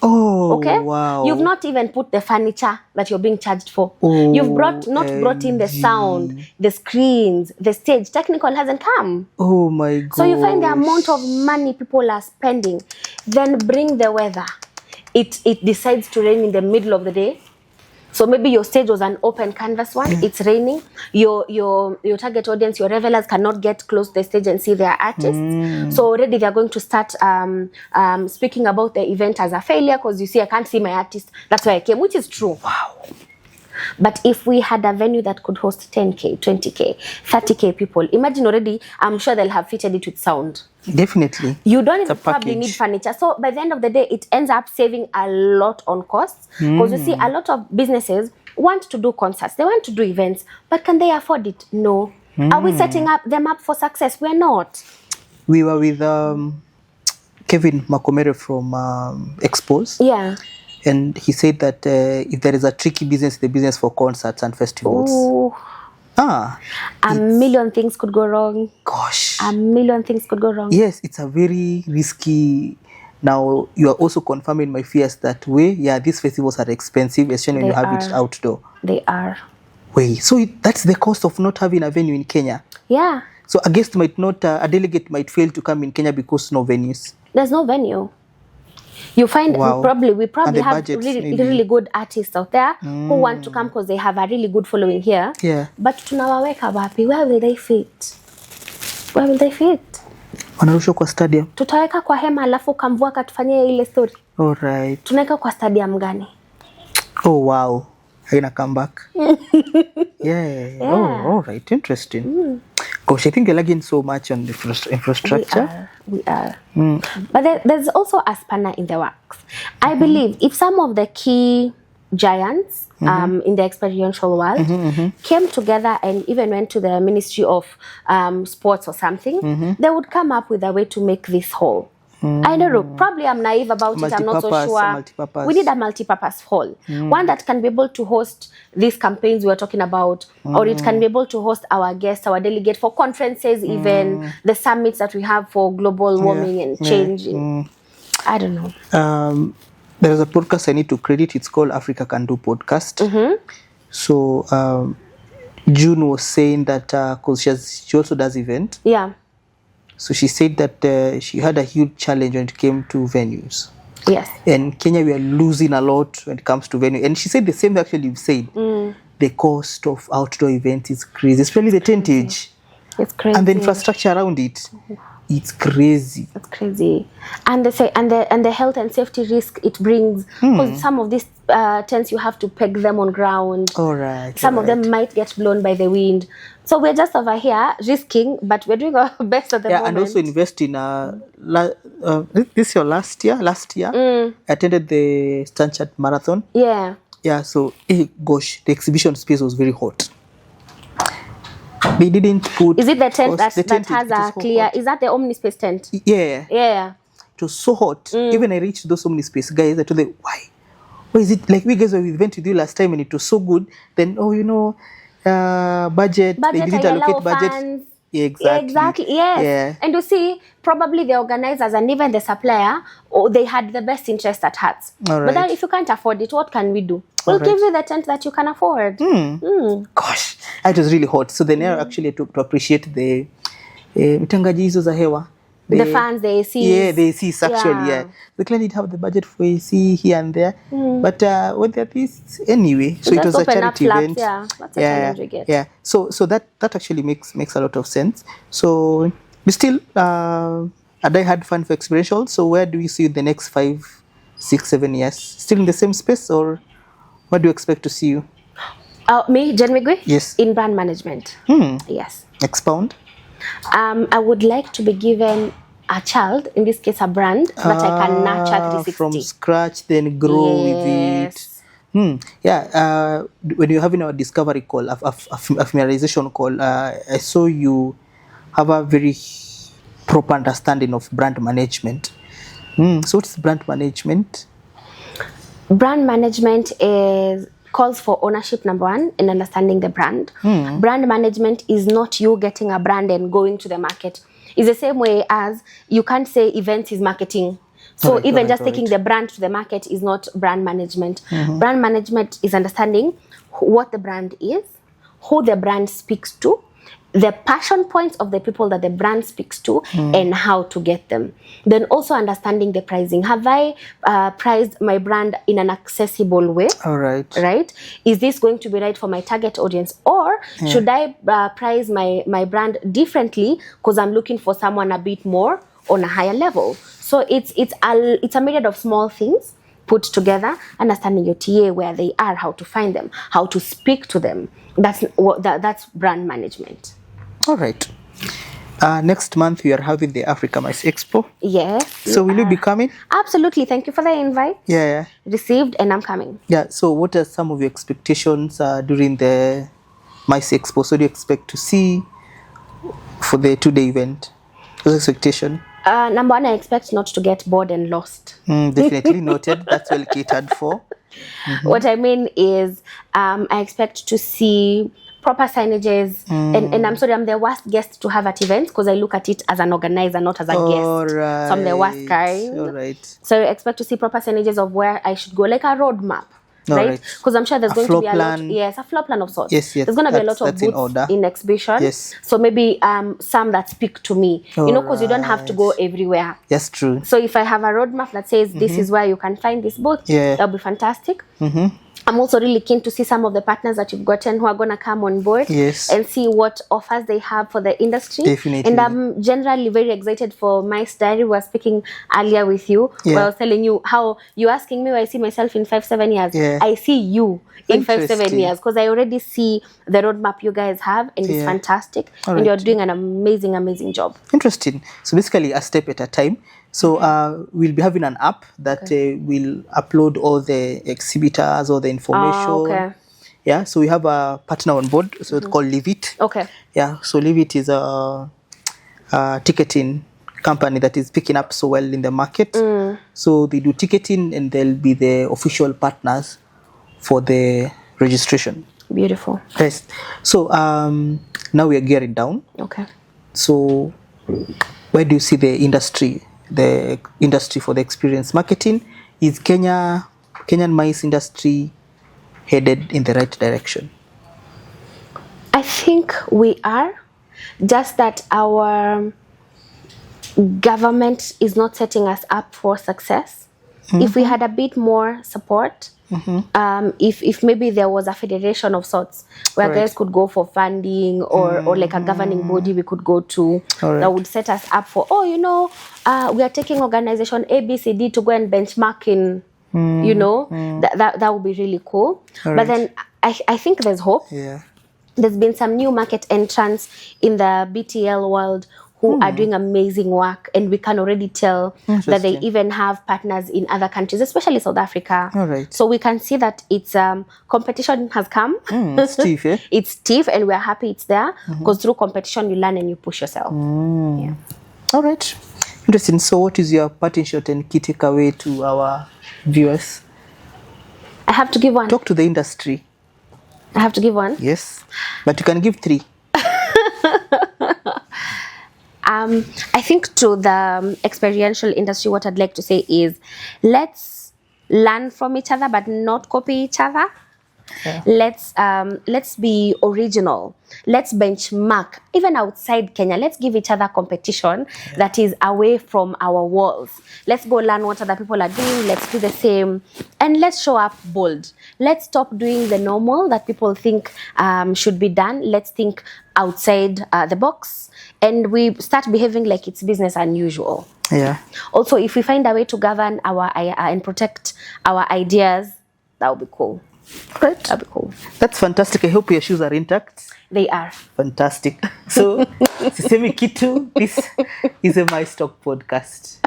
Oh,
okay?
Wow.
You've not even put the furniture that you're being charged for.
Oh,
You've not brought in the sound, the screens, the stage. Technical hasn't come.
Oh my God.
So you find the amount of money people are spending. Then bring the weather. It decides to rain in the middle of the day. So maybe your stage was an open canvas one. It's raining. Your target audience, your revelers cannot get close to the stage and see their artists. So already they're going to start speaking about the event as a failure because you see, I can't see my artist. That's why I came, which is true.
Wow.
But if we had a venue that could host 10K, 20K, 30K people, imagine already, I'm sure they'll have fitted it with sound.
Definitely.
You don't even probably need furniture. So by the end of the day, it ends up saving a lot on costs. Because you see, a lot of businesses want to do concerts. They want to do events. But can they afford it? No. Are we setting them up for success? We're not.
We were with Kevin Makomere from Expose.
Yeah.
And he said that if there is a tricky business, the business for concerts and festivals.
Ooh. A million things could go wrong.
Gosh.
A million things could go wrong.
Yes, it's a very risky. Now, you are also confirming my fears that these festivals are expensive, especially when you have it outdoor.
They are.
So that's the cost of not having a venue in Kenya.
Yeah.
So a guest might not, a delegate might fail to come in Kenya because no venues.
There's no venue. You find we probably have really good artists out there who want to come because they have a really good following here.
Yeah.
But tunawaweka wapi? Where will they fit? Where will they fit?
Wanarushwa kwa stadium.
Tutaweka kwa hema alafu kamvua katufanyie ile story.
All right.
Tunaweka kwa stadium gani?
Oh wow. Haina comeback. Yeah. Oh, all right. Interesting. Gosh, I think you're lagging so much on the infrastructure.
We are. But there's also a spanner in the works. I believe if some of the key giants in the experiential world came together and even went to the Ministry of Sports or something, they would come up with a way to make this whole. I don't know. Probably I'm naive about it. I'm not so sure. We need a multi-purpose hall. One that can be able to host these campaigns we are talking about, or it can be able to host our guests, our delegate for conferences, even the summits that we have for global warming and change. I don't know.
There is a podcast I need to credit. It's called Africa Can Do Podcast. So June was saying that because she also does event.
Yeah.
So she said that she had a huge challenge when it came to venues.
Yes.
And Kenya, we are losing a lot when it comes to venue. And she said the same actually you've said. The cost of outdoor events is crazy, especially the tentage.
It's crazy.
And the infrastructure around it. It's crazy.
It's crazy. And the health and safety risk it brings. Because some of these tents, you have to peg them on ground.
All right.
Some of them might get blown by the wind. So we're just over here risking, but we're doing our best at the moment.
And also invest in this your last year. I attended the Stanchart Marathon. Yeah, so gosh, the exhibition space was very hot. They didn't put.
Is it the tent that has a clear? Hot. Is that the Omnispace tent?
Yeah. It was so hot. Even I reached those Omnispace guys. I told them, why is it like we guys went with you last time and it was so good? Then budget. They didn't allocate budget.
Fans.
Exactly.
Yes.
Yeah.
And you see, probably the organizers and even the supplier, they had the best interest at heart. But then if you can't afford it, what can we do? We'll give you the tent that you can afford.
Gosh, it was really hot. So then actually to appreciate the mitangaji hizo za hewa.
The fans, the ACs.
Yeah, the ACs actually, yeah. They clearly didn't have the budget for AC here and there. But when they're this anyway, so it was a charity event.
Yeah, that's a challenge we get.
Yeah. So that actually makes a lot of sense. So we still a die-hard fan for experiential. So where do you see the next 5, 6, 7 years? Still in the same space, or what do you expect to see you?
Me, Jane Migwi?
Yes.
In brand management. Yes.
Expound.
I would like to be given a child, in this case a brand, that I can nurture 360.
From scratch, then grow with it. Yeah, when you're having our discovery call, a familiarization call, I saw you have a very proper understanding of brand management. So what's brand management?
Brand management calls for ownership, number one, and understanding the brand. Brand management is not you getting a brand and going to the market. It's the same way as you can't say events is marketing. So even just taking the brand to the market is not brand management. Brand management is understanding what the brand is, who the brand speaks to, the passion points of the people that the brand speaks to, and how to get them. Then also understanding the pricing. Have I priced my brand in an accessible way?
All right.
Right? Is this going to be right for my target audience? Or should I price my brand differently because I'm looking for someone a bit more on a higher level? So it's a myriad of small things put together, understanding your TA, where they are, how to find them, how to speak to them. That's brand management.
All right. Next month we are having the Africa Mice Expo.
Yes.
So will you be coming?
Absolutely. Thank you for the invite.
Yeah.
Received, and I'm coming.
Yeah. So what are some of your expectations during the Mice Expo? So do you expect to see for the 2-day event? What's expectation?
Number one, I expect not to get bored and lost.
Definitely noted. That's well catered for.
What I mean is I expect to see proper signages, and I'm sorry, I'm the worst guest to have at events because I look at it as an organizer, not as a guest.
Right.
So I'm the worst kind.
All right.
So I expect to see proper signages of where I should go, like a roadmap. Right? Because I'm sure there's going to be a lot. Yes, a floor plan of sorts.
Yes.
There's going to be a lot of booths in exhibition.
Yes.
So maybe some that speak to me. Because you don't have to go everywhere.
Yes, true.
So if I have a roadmap that says this is where you can find this booth, that'll be fantastic. I'm also really keen to see some of the partners that you've gotten who are going to come on board and see what offers they have for the industry.
Definitely.
And I'm generally very excited for Mice Diary. We were speaking earlier with you where I was telling you how you're asking me where I see myself in 5-7 years. I see you in 5-7 years because I already see the roadmap you guys have, and it's fantastic. And you're doing an amazing job.
Interesting. So basically a step at a time. So we'll be having an app that will upload all the exhibitors, all the information. Yeah, so we have a partner on board, so it's called Live It. Yeah, so Live It is a ticketing company that is picking up so well in the market. So they do ticketing, and they'll be the official partners for the registration.
Beautiful.
Yes. So now we are gearing down. So where do you see the industry for the experience marketing? Is Kenyan mice industry headed in the right direction?
I think we are, just that our government is not setting us up for success. If we had a bit more support, if maybe there was a federation of sorts where guys could go for funding, or like a governing body we could go to that would set us up for, we are taking organization ABCD to go and benchmark in, that would be really cool. But then I think there's hope. There's been some new market entrants in the BTL world who are doing amazing work, and we can already tell that they even have partners in other countries, especially South Africa. So we can see that it's competition has come.
It's stiff,
It's stiff, and we're happy it's there because through competition you learn and you push yourself.
All right. Interesting. So what is your parting shot and key takeaway to our viewers?
I have to give one.
Talk to the industry.
I have to give one?
Yes, but you can give 3.
I think to the experiential industry, what I'd like to say is, let's learn from each other, but not copy each other. Let's be original. Let's benchmark even outside Kenya. Let's give each other competition that is away from our walls. Let's go learn what other people are doing. Let's do the same, and let's show up bold. Let's stop doing the normal that people think should be done. Let's think outside the box, and we start behaving like it's business unusual. Also, if we find a way to govern our and protect our ideas, that would be cool.
Right.
That'd be cool.
That's fantastic. I hope your shoes are intact.
They are.
Fantastic. So, Sisemi Kitu, this is a My Stock podcast.